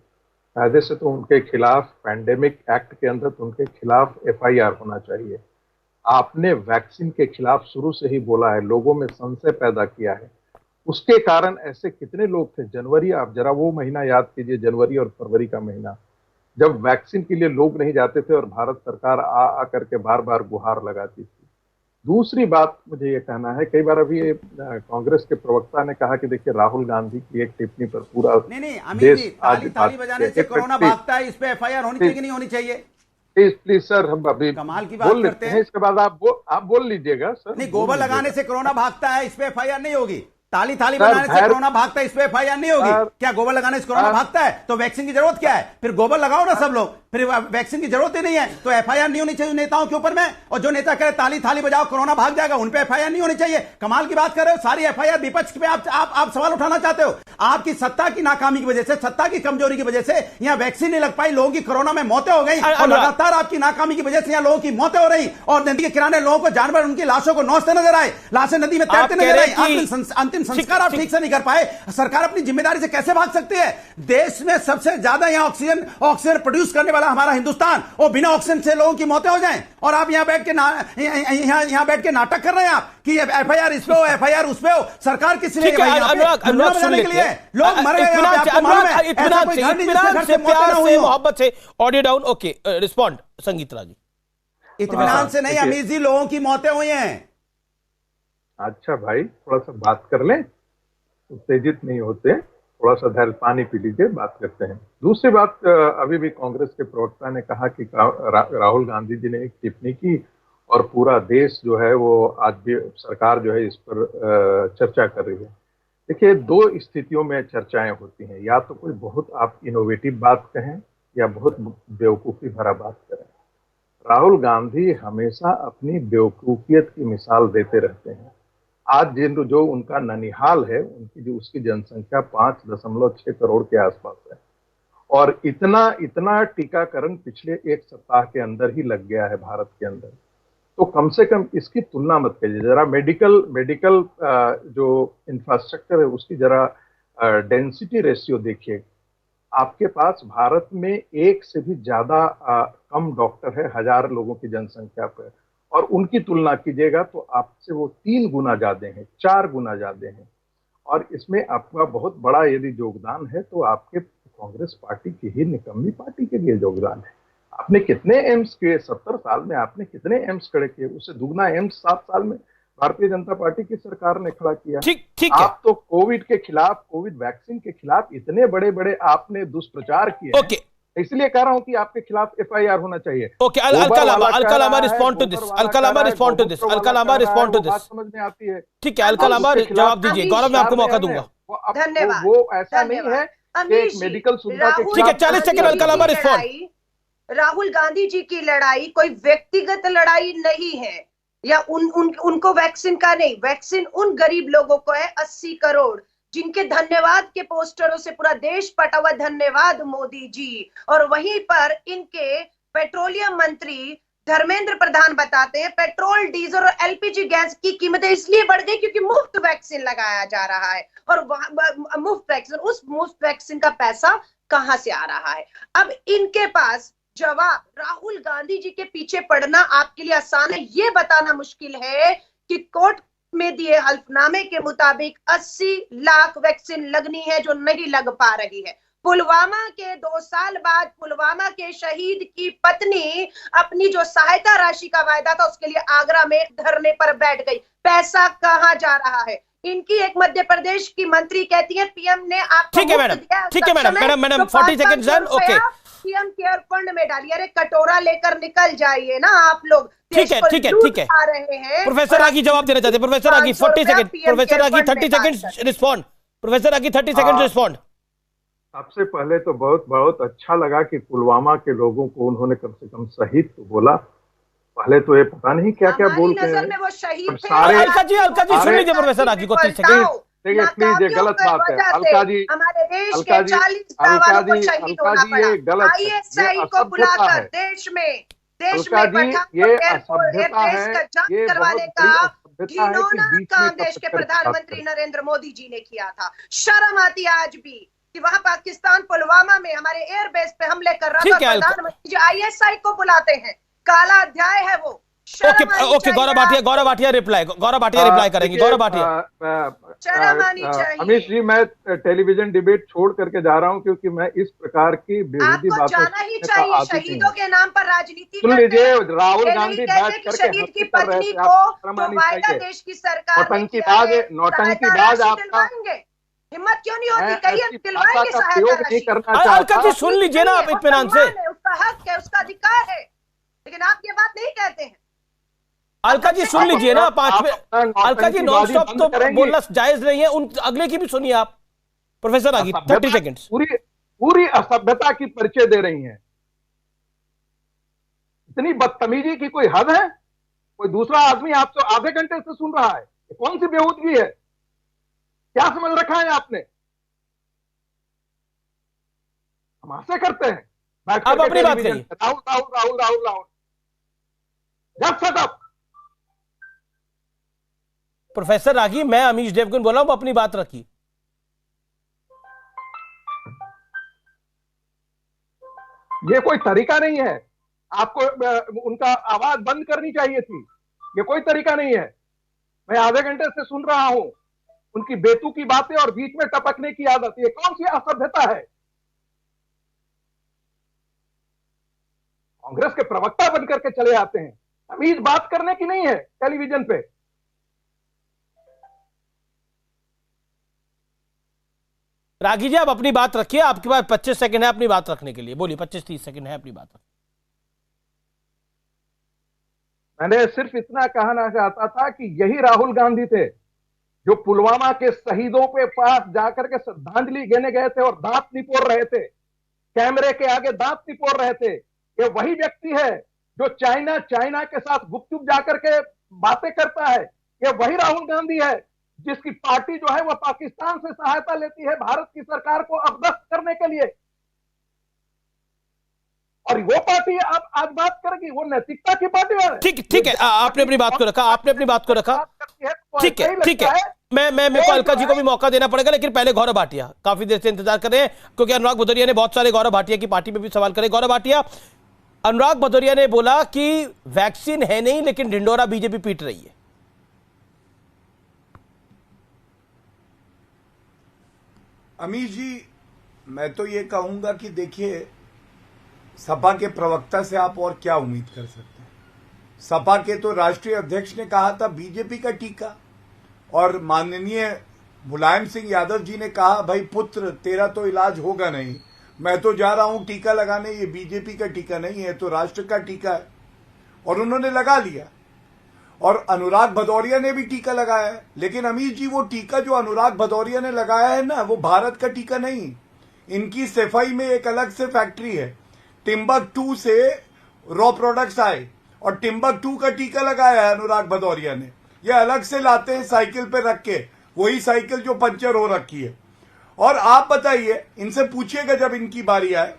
कायदे से तो उनके खिलाफ पैंडेमिक एक्ट के अंदर तो उनके खिलाफ FIR होना चाहिए। आपने वैक्सीन के खिलाफ शुरू से ही बोला है, लोगों में संशय पैदा किया है। उसके कारण ऐसे कितने लोग थे। जनवरी, आप जरा वो महीना याद कीजिए, जनवरी और फरवरी का महीना, जब वैक्सीन के लिए लोग नहीं जाते थे और भारत सरकार आ करके बार बार गुहार लगाती थी। दूसरी बात मुझे ये कहना है, कई बार अभी कांग्रेस के प्रवक्ता ने कहा कि देखिए राहुल गांधी की एक टिप्पणी पर पूरा नहीं अमीर जी, ताली बजाने से कोरोना भागता है, इस पे FIR होनी चाहिए कि नहीं होनी चाहिए? प्लीज सर, हम अभी कमाल की बात करते हैं। इसके बाद आप बोल लीजिएगा सर। नहीं, गोबर लगाने से कोरोना भागता है, इस पे FIR नहीं होगी। ताली बनाने से कोरोना भागता है, इस पे FIR नहीं होगी। क्या गोबर लगाने से कोरोना भागता है? तो वैक्सीन की जरूरत क्या है? फिर गोबर लगाओ ना सब लोग, फिर वैक्सीन की जरूरत ही नहीं है। तो FIR नहीं होनी चाहिए नेताओं के ऊपर में। और जो नेता कहे ताली बजाओ कोरोना भाग जाएगा, उन पे FIR नहीं होनी चाहिए। कमाल की बात कर रहे हो, सारी FIR विपक्ष पे आप सवाल उठाना चाहते हो। आपकी सत्ता की नाकामी की वजह से, सत्ता की कमजोरी की वजह से यहाँ वैक्सीन नहीं लग पाई, लोगों की कोरोना में मौतें हो गई, और लगातार आपकी नाकामी की वजह से यहाँ लोगों की मौतें हो रही। और नदी के किनारे लोगों को जानवर उनकी लाशों को नोचते नजर आए, लाशें नदी में तैरते नजर आई। अंतिम संस्कार आप ठीक से नहीं कर पाए। सरकार अपनी जिम्मेदारी से कैसे भाग सकती है? देश में सबसे ज्यादा यहाँ ऑक्सीजन प्रोड्यूस करने वाला हमारा हिंदुस्तान, और बिना ऑक्सीजन से लोगों की मौतें हो जाएं, और आप यहाँ बैठ के नाटक कर रहे हैं आप कि FIR इस पे हो, FIR उस पे हो। सरकार किस लिए बजाने के लिए? लोग मर गए, मोहब्बत से। Audio down. ओके, रिस्पॉन्ड संगीत राजी। इत्मीनान से नहीं अमीर जी, लोगों की मौतें हुई हैं। अच्छा भाई, थोड़ा सा बात कर लें, उत्तेजित नहीं होते, थोड़ा सा धैर्य, पानी पी लीजिए, बात करते हैं। दूसरी बात, अभी भी कांग्रेस के प्रवक्ता ने कहा कि राहुल गांधी जी ने एक टिप्पणी की और पूरा देश जो है वो आज भी सरकार जो है इस पर चर्चा कर रही है। देखिए, दो स्थितियों में चर्चाएं होती हैं, या तो कोई बहुत आप इनोवेटिव बात कहें या बहुत बेवकूफ़ी भरा बात करें। राहुल गांधी हमेशा अपनी बेवकूफियत की मिसाल देते रहते हैं। आज जो उनका ननिहाल है, उसकी जनसंख्या 5.6 करोड़ के आसपास है, और इतना टीकाकरण पिछले एक सप्ताह के अंदर ही लग गया है भारत के अंदर। तो कम से कम इसकी तुलना मत कीजिए, जरा मेडिकल जो इंफ्रास्ट्रक्चर है उसकी जरा डेंसिटी रेशियो देखिए। आपके पास भारत में एक से भी ज्यादा कम डॉक्टर है 1000 लोगों की जनसंख्या पर, और उनकी तुलना कीजिएगा तो आपसे वो 3 गुना ज्यादा हैं, 4 गुना ज्यादा हैं। और इसमें आपका बहुत बड़ा यदि योगदान है तो आपके कांग्रेस पार्टी की ही निकम्मी पार्टी के लिए योगदान है। आपने कितने एम्स किए 70 साल में, आपने कितने एम्स खड़े किए? उससे दुगना एम्स 7 साल में भारतीय जनता पार्टी की सरकार ने खड़ा किया। ठीक आप तो कोविड के खिलाफ, कोविड वैक्सीन के खिलाफ इतने बड़े बड़े आपने दुष्प्रचार किए। ओके, इसलिए कह रहा हूं कि आपके खिलाफ FIR होना चाहिए। Okay, Alka respond to this. समझ में आती है? ठीक है, अलका लांबा जवाब दीजिए। गौरव, मैं आपको मौका दूंगा। धन्यवाद। वो ऐसा नहीं है कि एक मेडिकल सुविधा के, ठीक है, 40 सेकंड अलका लांबा रिस्पॉन्ड। राहुल गांधी जी की लड़ाई कोई व्यक्तिगत लड़ाई नहीं है, या उनको वैक्सीन का नहीं, वैक्सीन उन गरीब लोगों को है 80 करोड़, जिनके धन्यवाद के पोस्टरों से पूरा देश पटा हुआ। धन्यवाद मोदी जी। और वहीं पर इनके पेट्रोलियम मंत्री धर्मेंद्र प्रधान बताते हैं पेट्रोल, डीजल और LPG गैस की कीमतें इसलिए बढ़ गई क्योंकि मुफ्त वैक्सीन लगाया जा रहा है, और मुफ्त वैक्सीन, उस मुफ्त वैक्सीन का पैसा कहां से आ रहा है? अब इनके पास जवाब, राहुल गांधी जी के पीछे पड़ना आपके लिए आसान है, ये बताना मुश्किल है कि कोर्ट में दिए हल्फनामे के मुताबिक 80 लाख वैक्सीन लगनी है जो नहीं लग पा रही है। पुलवामा के 2 साल बाद पुलवामा के शहीद की पत्नी अपनी जो सहायता राशि का वायदा था उसके लिए आगरा में धरने पर बैठ गई। पैसा कहां जा रहा है? इनकी एक मध्य प्रदेश की मंत्री कहती है पीएम ने आपको ठीक है मैडम, ठीक है madam, madam 40 seconds done. Okay, PM care fund में डालिए। अरे कटोरा लेकर निकल जाइए ना आप लोग। ठीक है, ठीक है, ठीक है। आ रहे हैं। प्रोफेसर रागी जवाब देना चाहते हैं। प्रोफेसर रागी 40 सेकंड, प्रोफेसर रागी 30 सेकंड रिस्पॉन्ड। प्रोफेसर रागी 30 सेकंड रिस्पॉन्ड। सबसे पहले तो बहुत बहुत अच्छा लगा कि पुलवामा के लोगों को उन्होंने कम से कम शहीद तो बोला। पहले तो ये पता नहीं क्या क्या बोलते हैं। वो शहीद थे। अलका जी सुन लीजिए प्रोफेसर रागी को 30 सेकंड। देखिए प्लीज, ये गलत बात है अलका जी, हमारे देश अलका के जी, 40 अलका को जी, शहीद अलका होना जी, ये पड़ा। गलत है, ISI ये को बुलाकर असभ्यता है। देश में अलका जी, ये असभ्यता है, जांच ये करवाने बहुत बड़ी का असभ्यता है कि घिनौना बीच में काम कब देश के तक बात प्रधानमंत्री करें। नरेंद्र मोदी जी ने किया था। शर्म आती है आज भी कि वहां पाकिस्तान पुलवामा में हमारे एयरबेस पे हमले कर रहा था। प्रधानमंत्री जी ISI को बुलाते हैं। काला अध्याय है वो। Okay okay, Gaurav Bhatia reply करेंगे। गौरव भाटिया, शर्म आनी चाहिए। अमित जी, मैं टेलीविजन डिबेट छोड़ करके जा रहा हूं क्योंकि मैं इस प्रकार की बेहूदी आपको बातों जाना ही चाहिए। शहीदों के नाम पर राजनीति सुन लीजिए, राहुल गांधी बैठ करके शहीद की हंसी कर रहे पत्नी थे, को आपको शर्म जो आनी वायदा चाहिए। देश की सरकार ने नौटंकीबाज किया है, नौटंकीबाज सहायता आपका, राशि दिलवाएंगे। हिम्मत क्यों नहीं होती? मैं कहिए ऐसी दिलवाएंगे भाषा का सहायता प्रयोग नहीं राशि। करना अलका चाहता। जी सुन लीजिए ना आप इत्मीनान से। उसका हक है, उसका अधिकार है, लेकिन आप ये बात नहीं कहते हैं। अलका जी सुन लीजिए ना 5 minute. Alka ji non stop तो बोलना जायज नहीं है। उन अगले की भी सुनिए आप। प्रोफेसर रागी 30 सेकंड। पूरी असभ्यता की परिचय दे रही हैं। इतनी बदतमीजी की कोई हद है? कोई दूसरा आदमी आपको आधे घंटे से सुन रहा है, ये कौन सी बेहूदगी है? क्या समझ रखा है आपने? तमाशे करते हैं बैठ अब करके अपनी बात टेलीविजन करिए। पे। राहुल राहुल राहुल राहुल राहुल जब सदब। प्रोफेसर रागी, मैं अमीश देवगन बोला हूं, अपनी बात रखी। ये कोई तरीका नहीं है। आपको उनका आवाज बंद करनी चाहिए थी। ये कोई तरीका नहीं है। मैं आधे घंटे से सुन रहा हूं उनकी बेतुकी बातें और बीच में टपकने की आदत। ये कौन सी असभ्यता है? कांग्रेस के प्रवक्ता बन करके चले आते हैं। तमीज बात करने की नहीं है टेलीविजन पे। रागी जी आप अपनी बात रखिए। आपके पास 25 सेकंड है अपनी बात रखने के लिए। बोलिए, 25-30 सेकंड है अपनी बात रखने। मैंने सिर्फ इतना कहना चाहता था कि यही राहुल गांधी थे जो पुलवामा के शहीदों के पास जाकर के श्रद्धांजलि देने गए थे और दांत निपोड़ रहे थे, कैमरे के आगे दांत निपोड़ रहे थे। ये वही व्यक्ति है जो चाइना के साथ गुपचुप जाकर के बातें करता है। ये वही राहुल गांधी है जिसकी पार्टी जो है वो पाकिस्तान से सहायता लेती है भारत की सरकार को अपदस्थ करने के लिए। और वो पार्टी अब आज बात करेगी, वो नैतिकता की पार्टी है। ठीक है, आपने अपनी बात को रखा। ठीक है। मेरे को अलका जी को भी मौका देना पड़ेगा, लेकिन पहले गौरव भाटिया काफी देर से इंतजार कर रहे हैं क्योंकि अनुराग भदौरिया ने बहुत सारे गौरव भाटिया की पार्टी में भी सवाल करे। गौरव भाटिया, अनुराग भदौरिया ने बोला कि वैक्सीन है नहीं लेकिन ढिंडोरा बीजेपी पीट रही है। अमीश जी, मैं तो ये कहूंगा कि देखिए, सपा के प्रवक्ता से आप और क्या उम्मीद कर सकते हैं? सपा के तो राष्ट्रीय अध्यक्ष ने कहा था बीजेपी का टीका, और माननीय मुलायम सिंह यादव जी ने कहा भाई पुत्र तेरा तो इलाज होगा नहीं, मैं तो जा रहा हूं टीका लगाने, ये बीजेपी का टीका नहीं है तो राष्ट्र का टीका है, और उन्होंने लगा लिया। और अनुराग भदौरिया ने भी टीका लगाया है, लेकिन अमीश जी वो टीका जो अनुराग भदौरिया ने लगाया है ना, वो भारत का टीका नहीं। इनकी सफाई में एक अलग से फैक्ट्री है, टिम्बकटू से रॉ प्रोडक्ट्स आए और टिम्बकटू का टीका लगाया है अनुराग भदौरिया ने। ये अलग से लाते हैं साइकिल पे रख के, वही साइकिल जो पंचर हो रखी है। और आप बताइए, इनसे पूछिएगा जब इनकी बारी आए,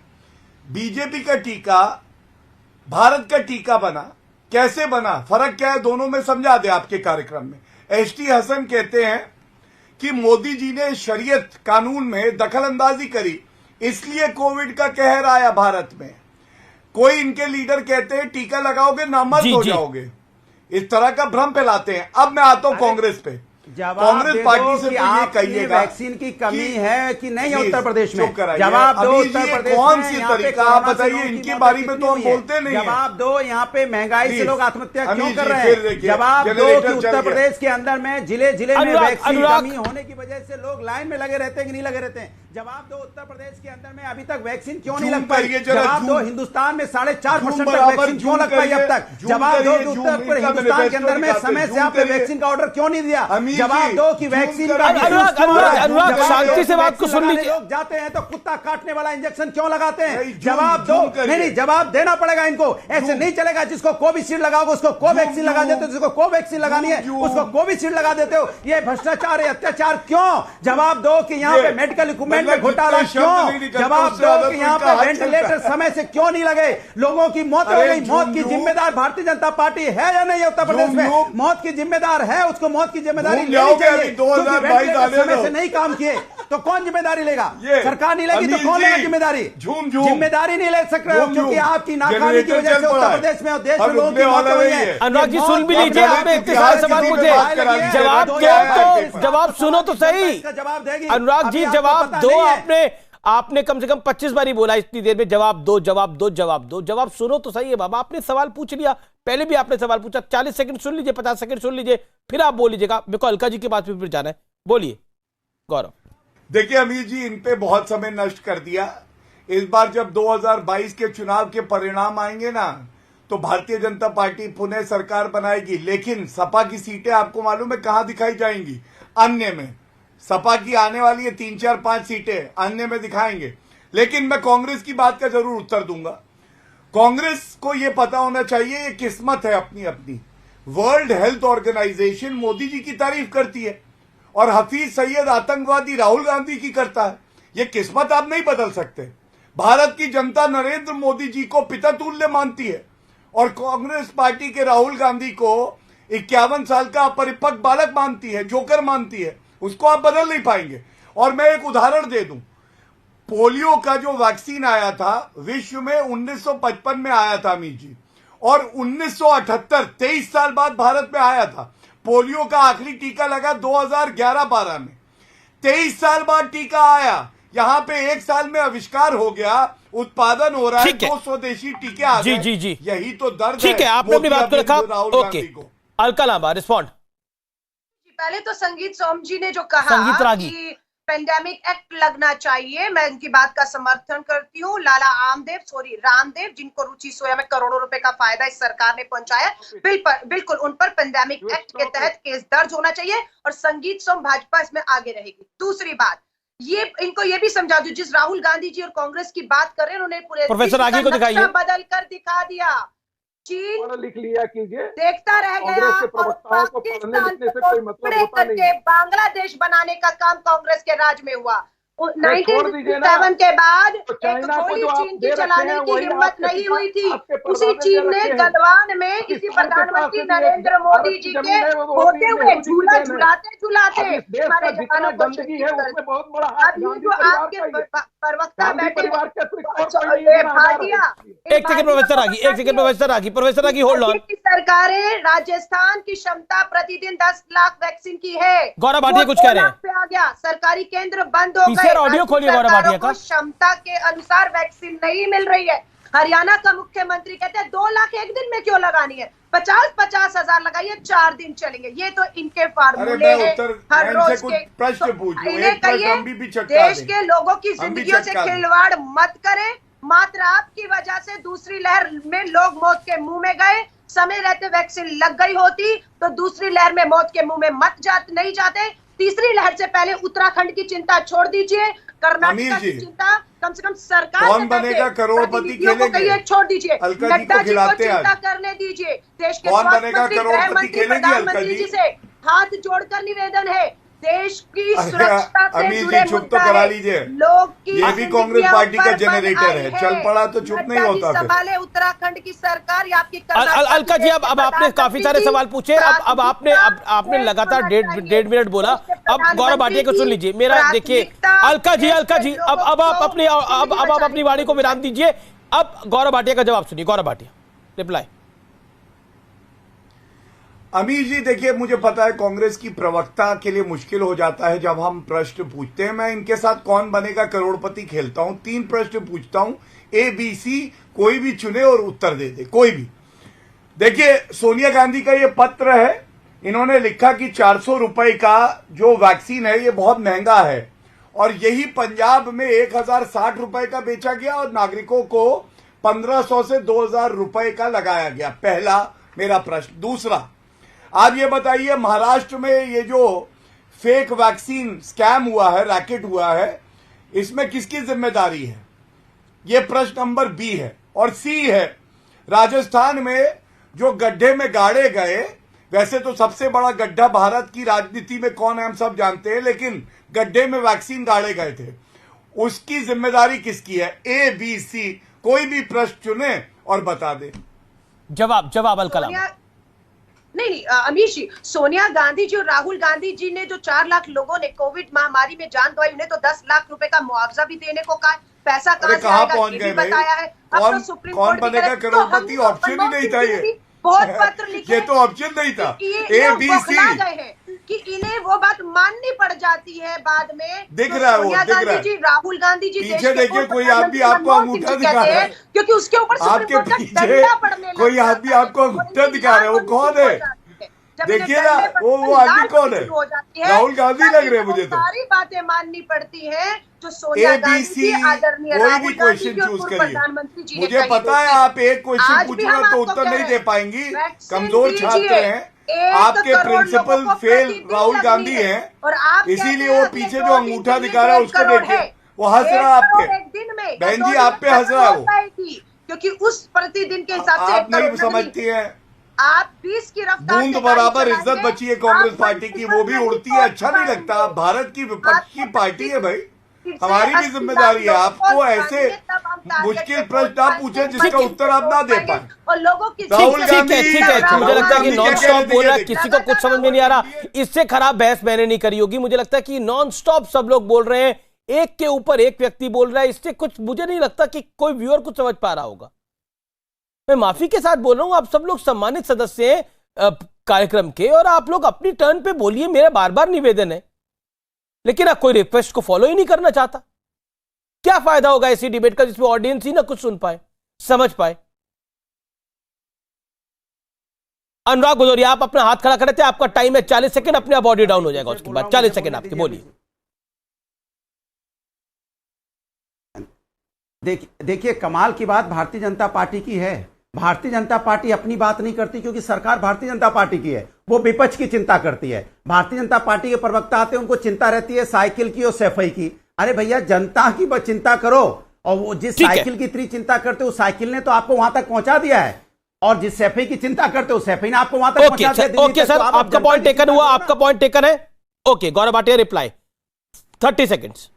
बीजेपी का टीका भारत का टीका बना, कैसे बना, फर्क क्या है दोनों में, समझा दे आपके कार्यक्रम में। HT हसन कहते हैं कि मोदी जी ने शरीयत कानून में दखल अंदाजी करी, इसलिए कोविड का कहर आया भारत में। कोई इनके लीडर कहते हैं टीका लगाओगे नामर्द हो जाओगे। इस तरह का भ्रम फैलाते हैं। अब मैं आता हूं कांग्रेस पे। कांग्रेस पार्टी से तो ये कहिएगा वैक्सीन की कमी है कि नहीं है उत्तर प्रदेश में? जवाब दो। उत्तर प्रदेश कौन सी तरीका आप बताइए, इनके बारे में तो हम बोलते नहीं। जवाब दो, यहाँ पे महंगाई से लोग आत्महत्या क्यों कर रहे हैं? जवाब दो कि उत्तर प्रदेश के अंदर में जिले जिले में वैक्सीन कमी होने की वजह से लोग लाइन में लगे रहते हैं कि नहीं लगे रहते हैं? जवाब दो, उत्तर प्रदेश के अंदर में अभी तक वैक्सीन क्यों नहीं लग पाई? जवाब दो, हिंदुस्तान में 4.5% तक वैक्सीन क्यों लग पाई अब तक? जवाब दो कि उत्तर हिंदुस्तान के अंदर में समय से आपने वैक्सीन का ऑर्डर क्यों नहीं दिया? जवाब दो कि वैक्सीन का अनुराग शांति से बात को सुन लीजिए। लोग जाते हैं तो कुत्ता काटने वाला इंजेक्शन क्यों लगाते हैं? जवाब दो। नहीं, जवाब देना पड़ेगा इनको। ऐसे नहीं चलेगा। जिसको कोविशील्ड लगाओगे उसको कोवैक्सीन लगा देते हो, जिसको कोवैक्सीन लगानी है उसको कोविशील्ड लगा देते हो। ये भ्रष्टाचार है, अत्याचार क्यों? जवाब दो कि यहाँ पे मेडिकल इक्विपमेंट में घोटाला क्यों? जवाब दो कि यहाँ पे वेंटिलेटर समय से क्यों नहीं लगे? लोगों की मौत हो गई। मौत की जिम्मेदार भारतीय जनता पार्टी है या नहीं? उत्तर प्रदेश में मौत की जिम्मेदार है, उसको मौत की जिम्मेदारी लेनी चाहिए। 2022 समय से नहीं काम किए तो कौन जिम्मेदारी लेगा? सरकार नहीं लेगी तो कौन लेगा जिम्मेदारी? जिम्मेदारी नहीं ले सक रहे हो क्योंकि आपकी नाकामी की वजह से उत्तर प्रदेश में और देश में लोगों की मौत हुई है। अनुराग जी सुन भी लीजिए, आपने इतने सारे सवाल पूछे, जवाब दो तो जवाब सुनो तो सही। जवाब देगी अनुराग जी, जवाब दो। आपने कम से कम 25 बार ही बोला इतनी देर में, जवाब दो जवाब दो जवाब दो। जवाब सुनो तो सही है बाबा। आपने सवाल पूछ लिया, पहले भी आपने सवाल पूछा। 40 सेकंड सुन लीजिए, 50 सेकंड सुन लीजिए, फिर आप बोल लीजिएगा। मेरे को अलका जी के पास भी फिर जाना है। बोलिए गौरव। देखिए अमीर जी, इन पे बहुत समय नष्ट कर दिया। इस बार जब 2022 के चुनाव के परिणाम आएंगे ना, तो भारतीय जनता पार्टी पुनः सरकार बनाएगी। लेकिन सपा की सीटें आपको मालूम है कहां दिखाई जाएंगी? अन्य में। सपा की आने वाली है 3, 4, 5 सीटें अन्य में दिखाएंगे। लेकिन मैं कांग्रेस की बात का जरूर उत्तर दूंगा। कांग्रेस को यह पता होना चाहिए, ये किस्मत है अपनी अपनी। World health organisation Modi ji की तारीफ करती है और हफीज सईद आतंकवादी राहुल गांधी की करता है। ये किस्मत आप नहीं बदल सकते। भारत की जनता नरेंद्र मोदी जी को पिता तुल्य मानती है और कांग्रेस पार्टी के राहुल गांधी को 51 साल का अपरिपक्व बालक मानती है, जोकर मानती है। उसको आप बदल नहीं पाएंगे। और मैं एक उदाहरण दे दूं, पोलियो का जो वैक्सीन आया था विश्व में 1955 में आया था अमीर जी, और 1978 23 साल बाद भारत में आया था। पोलियो का आखिरी टीका लगा 2011-12 में। 23 साल बाद टीका आया। यहां पे 1 साल में आविष्कार हो गया, उत्पादन हो रहा है, 2 स्वदेशी टीके आ गए। जी। यही तो दर्द ठीक है, आपने अपनी बात को रखा। Okay, Alka Lamba respond. पहले तो संगीत सोम जी ने जो कहा कि पेंडेमिक एक्ट लगना चाहिए, मैं इनकी बात का समर्थन करती हूँ। लाला रामदेव जिनको रुचि सोया में करोड़ों रुपए का फायदा इस सरकार ने पहुंचाया, बिल्कुल उन पर पेंडेमिक एक्ट के तहत केस दर्ज होना चाहिए और संगीत सोम भाजपा इसमें आगे रहेगी। दूसरी बात, ये इनको ये भी समझा दो, जिस राहुल गांधी जी और कांग्रेस की बात कर रहे हैं उन्होंने पूरे प्रोफेसर आगे को दिखाइए, बदल कर दिखा दिया। चीन लिख लिया कीजिए, देखता रह गया और पाकिस्तान करके बांग्लादेश बनाने का काम कांग्रेस के राज में हुआ। 1957 के बाद एक गोली चीन की चलाने की हिम्मत नहीं हुई थी। उसी चीन ने गलवान में इसी प्रधानमंत्री नरेंद्र मोदी जी के होते हुए झूला झुलाते हमारे जवानों को शहीद कर दिया। अभी जो आपके प्रवक्ता बैठे भाटिया, एक सेकंड प्रोफेसर आगी होल्ड ऑन। सरकारें राजस्थान की क्षमता प्रतिदिन 10 लाख वैक्सीन की है। गौरव भाटिया कुछ कह रहे हैं। पे आ गया, सरकारी केंद्र बंद हो गए। ऑडियो खोलिए गौरव भाटिया का। क्षमता के अनुसार वैक्सीन नहीं मिल रही है। हरियाणा का मुख्यमंत्री कहते हैं 2 लाख एक दिन में क्यों लगानी है, 50-50 हजार लगाइए, 4 दिन चलेंगे। ये तो इनके फार्मूले हैं हर रोज के। तो इन्हें कहिए देश के लोगों की जिंदगियों से खिलवाड़ मत करें। मात्र आपकी वजह से दूसरी लहर में लोग मौत के मुंह में गए। समय रहते वैक्सीन लग गई होती तो दूसरी लहर में मौत के मुंह में नहीं जाते। तीसरी लहर से पहले उत्तराखंड की चिंता छोड़ दीजिए, कर्नाटक की चिंता कम से कम सरकार कौन बनेगा करोड़पति खेलेंगे, छोड़ दीजिए। नड्डा जी को चिंता करने दीजिए। देश के गृह मंत्री प्रधानमंत्री जी से हाथ जोड़कर निवेदन है, देश की सुरक्षा से जुड़े मुद्दा करा लीजिए। लोग की ये भी कांग्रेस पार्टी का जनरेटर है, चल पड़ा तो चुप नहीं होता। संभाले उत्तराखंड की सरकार या आपकी अलका जी, अब आपने काफी सारे सवाल पूछे। अब आपने लगातार 1.5 मिनट बोला। अब गौरव भाटिया को सुन लीजिए। मेरा देखिए अलका जी अब आप अपनी वाणी को विराम दीजिए। अब गौरव भाटिया का जवाब सुनिए। गौरव भाटिया रिप्लाई। अमीर जी देखिए, मुझे पता है कांग्रेस की प्रवक्ता के लिए मुश्किल हो जाता है जब हम प्रश्न पूछते हैं। मैं इनके साथ कौन बनेगा करोड़पति खेलता हूं। 3 प्रश्न पूछता हूं, ABC, कोई भी चुने और उत्तर दे दे, कोई भी। देखिए, सोनिया गांधी का ये पत्र है। इन्होंने लिखा कि 400 रुपए का जो वैक्सीन है ये बहुत महंगा है और यही पंजाब में 1060 रुपए का बेचा गया और नागरिकों को 1500 से 2000 रुपए का लगाया गया। पहला मेरा प्रश्न। दूसरा, आप ये बताइए, महाराष्ट्र में ये जो फेक वैक्सीन स्कैम हुआ है, रैकेट हुआ है, इसमें किसकी जिम्मेदारी है? ये प्रश्न नंबर B है। और C है, राजस्थान में जो गड्ढे में गाड़े गए, वैसे तो सबसे बड़ा गड्ढा भारत की राजनीति में कौन है हम सब जानते हैं, लेकिन गड्ढे में वैक्सीन गाड़े गए थे, उसकी जिम्मेदारी किसकी है? A, B, C, कोई भी प्रश्न चुने और बता दे। जवाब अलकलाम। नहीं, अमीश जी, सोनिया गांधी जी और राहुल गांधी जी ने जो 4 लाख लोगों ने कोविड महामारी में जान गंवाई, उन्हें तो 10 लाख रुपए का मुआवजा भी देने को कहा। पैसा कहां से आएगा ये भी बताया है। अब तो सुप्रीम कोर्ट बनेगा करोड़पति? ऑप्शन ही नहीं था ये। बहुत पत्र लिखे, ये तो ऑप्शन नहीं था। A, B, C कि इन्हें वो बात माननी पड़ जाती है बाद में। दिख रहा है, वो दिख रहा है। जी, राहुल गांधी जी पीछे देखिए, कोई आदमी आपको अंगूठा दिखा रहा है, क्योंकि उसके ऊपर आपके पीछे कोई आदमी आपको अंगूठा दिखा रहा है। वो कौन है? देखिए ना, वो आदमी कौन है? राहुल गांधी लग रहे हैं मुझे तो। सारी बातें माननी पड़ती हैं जो सोनिया गांधी जी, आदरणीय कोई भी क्वेश्चन चूज करिए। मुझे पता है आप एक क्वेश्चन पूछोगे तो उत्तर नहीं दे पाएंगी, कमजोर छात्र हैं। आपके प्रिंसिपल फेल राहुल गांधी हैं, इसीलिए वो पीछे जो अंगूठा दिखा रहा है उसको देखिए, वो हंस रहा है आपके। बहन जी, आप पे हंस रहा है वो, क्योंकि उस प्रतिदिन के हिसाब से आप नहीं समझती है। आप 20 की रफ्तार बूंद बराबर इज्जत बची है कांग्रेस पार्टी की, वो भी उड़ती है। अच्छा नहीं लगता? भारत की विपक्ष की पार्टी है भाई, हमारी भी जिम्मेदारी है। आपको ऐसे मुश्किल प्रश्न आप पूछे जिसका उत्तर आप ना दे पाए। और लोगों की राहुल गांधी, ठीक है, मुझे लगता है कि नॉन स्टॉप बोल रहा है, किसी को कुछ समझ में नहीं आ रहा। इससे खराब बहस मैंने नहीं करी होगी। मुझे लगता है कि नॉन स्टॉप सब लोग बोल रहे हैं, एक के ऊपर एक व्यक्ति बोल रहा है। इससे कुछ मुझे नहीं लगता कि कोई व्यूअर कुछ समझ पा रहा होगा। मैं माफी के साथ बोल रहा हूं, आप सब लोग सम्मानित सदस्य हैं कार्यक्रम के, और आप लोग अपनी टर्न पे बोलिए, मेरा बार बार निवेदन है। लेकिन आप कोई रिक्वेस्ट को फॉलो ही नहीं करना चाहता। क्या फायदा होगा ऐसी डिबेट का जिसमें ऑडियंस ही ना कुछ सुन पाए, समझ पाए। अनुराग भदौरिया, आप अपना हाथ खड़ा करे थे, आपका टाइम है 40 सेकंड, अपने आप बॉडी डाउन हो जाएगा उसके बाद। 40 सेकंड आपके, बोलिए। देखिए, कमाल की बात भारतीय जनता पार्टी की है। भारतीय जनता पार्टी अपनी बात नहीं करती क्योंकि सरकार भारतीय जनता पार्टी की है, वो विपक्ष की चिंता करती है। भारतीय जनता पार्टी के प्रवक्ता आते हैं, उनको चिंता रहती है साइकिल की और सफाई की। अरे भैया, जनता की चिंता करो। और वो जिस साइकिल की इतनी चिंता करते हो, साइकिल ने तो आपको वहां तक पहुंचा दिया है, और जिस सफाई की चिंता करते हो, सफाई ने आपको वहां तक पहुंचा दिया। ओके सर, आपका पॉइंट टेकन हुआ, आपका पॉइंट टेकन है। Okay, Gaurav Bhatia reply 30 seconds.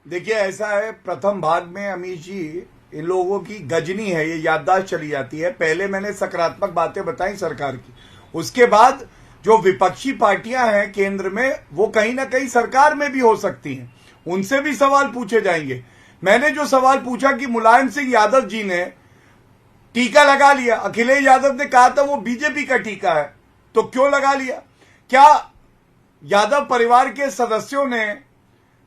देखिए, ऐसा है, प्रथम भाग में अमीश जी, इन लोगों की गजनी है, ये याददाश्त चली जाती है। पहले मैंने सकारात्मक बातें बताई सरकार की, उसके बाद जो विपक्षी पार्टियां हैं केंद्र में, वो कहीं ना कहीं सरकार में भी हो सकती हैं, उनसे भी सवाल पूछे जाएंगे। मैंने जो सवाल पूछा कि मुलायम सिंह यादव जी ने टीका लगा लिया, अखिलेश यादव ने कहा था वो बीजेपी का टीका है, तो क्यों लगा लिया? क्या यादव परिवार के सदस्यों ने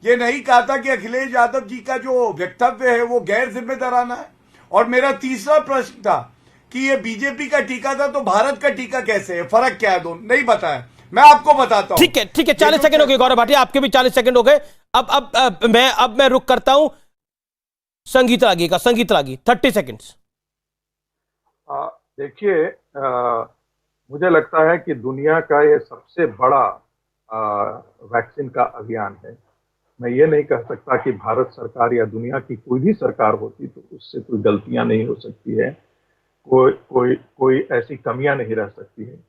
ये नहीं कहा था कि अखिलेश यादव जी का जो वक्तव्य है वो गैर जिम्मेदाराना है? और मेरा तीसरा प्रश्न था कि ये बीजेपी का टीका था तो भारत का टीका कैसे है, फर्क क्या है दोनों? नहीं बताया, मैं आपको बताता हूं। ठीक है, ठीक है, 40 सेकंड हो गए गौरव भाटिया, आपके भी 40 सेकंड हो गए। अब मैं रुक करता हूं संगीत रागी का। संगीत रागी 30 सेकंड्स। देखिए, मुझे लगता है कि दुनिया का ये सबसे बड़ा वैक्सीन का अभियान है। मैं ये नहीं कह सकता कि भारत सरकार या दुनिया की कोई भी सरकार होती तो उससे कोई गलतियां नहीं हो सकती है, कोई ऐसी कमियां नहीं रह सकती है।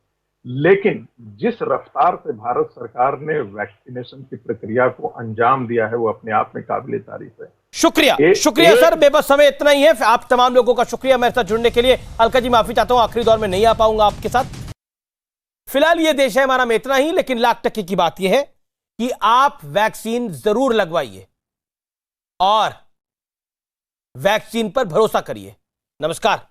लेकिन जिस रफ्तार से भारत सरकार ने वैक्सीनेशन की प्रक्रिया को अंजाम दिया है, वो अपने आप में काबिले तारीफ है। शुक्रिया शुक्रिया सर, बेबस समय इतना ही है। आप तमाम लोगों का शुक्रिया मेरे साथ जुड़ने के लिए। अलका जी, माफी चाहता हूं, आखिरी दौर में नहीं आ पाऊंगा आपके साथ। फिलहाल ये देश है हमारा में इतना ही, लेकिन लाख टके की बात यह है कि आप वैक्सीन जरूर लगवाइए और वैक्सीन पर भरोसा करिए। नमस्कार।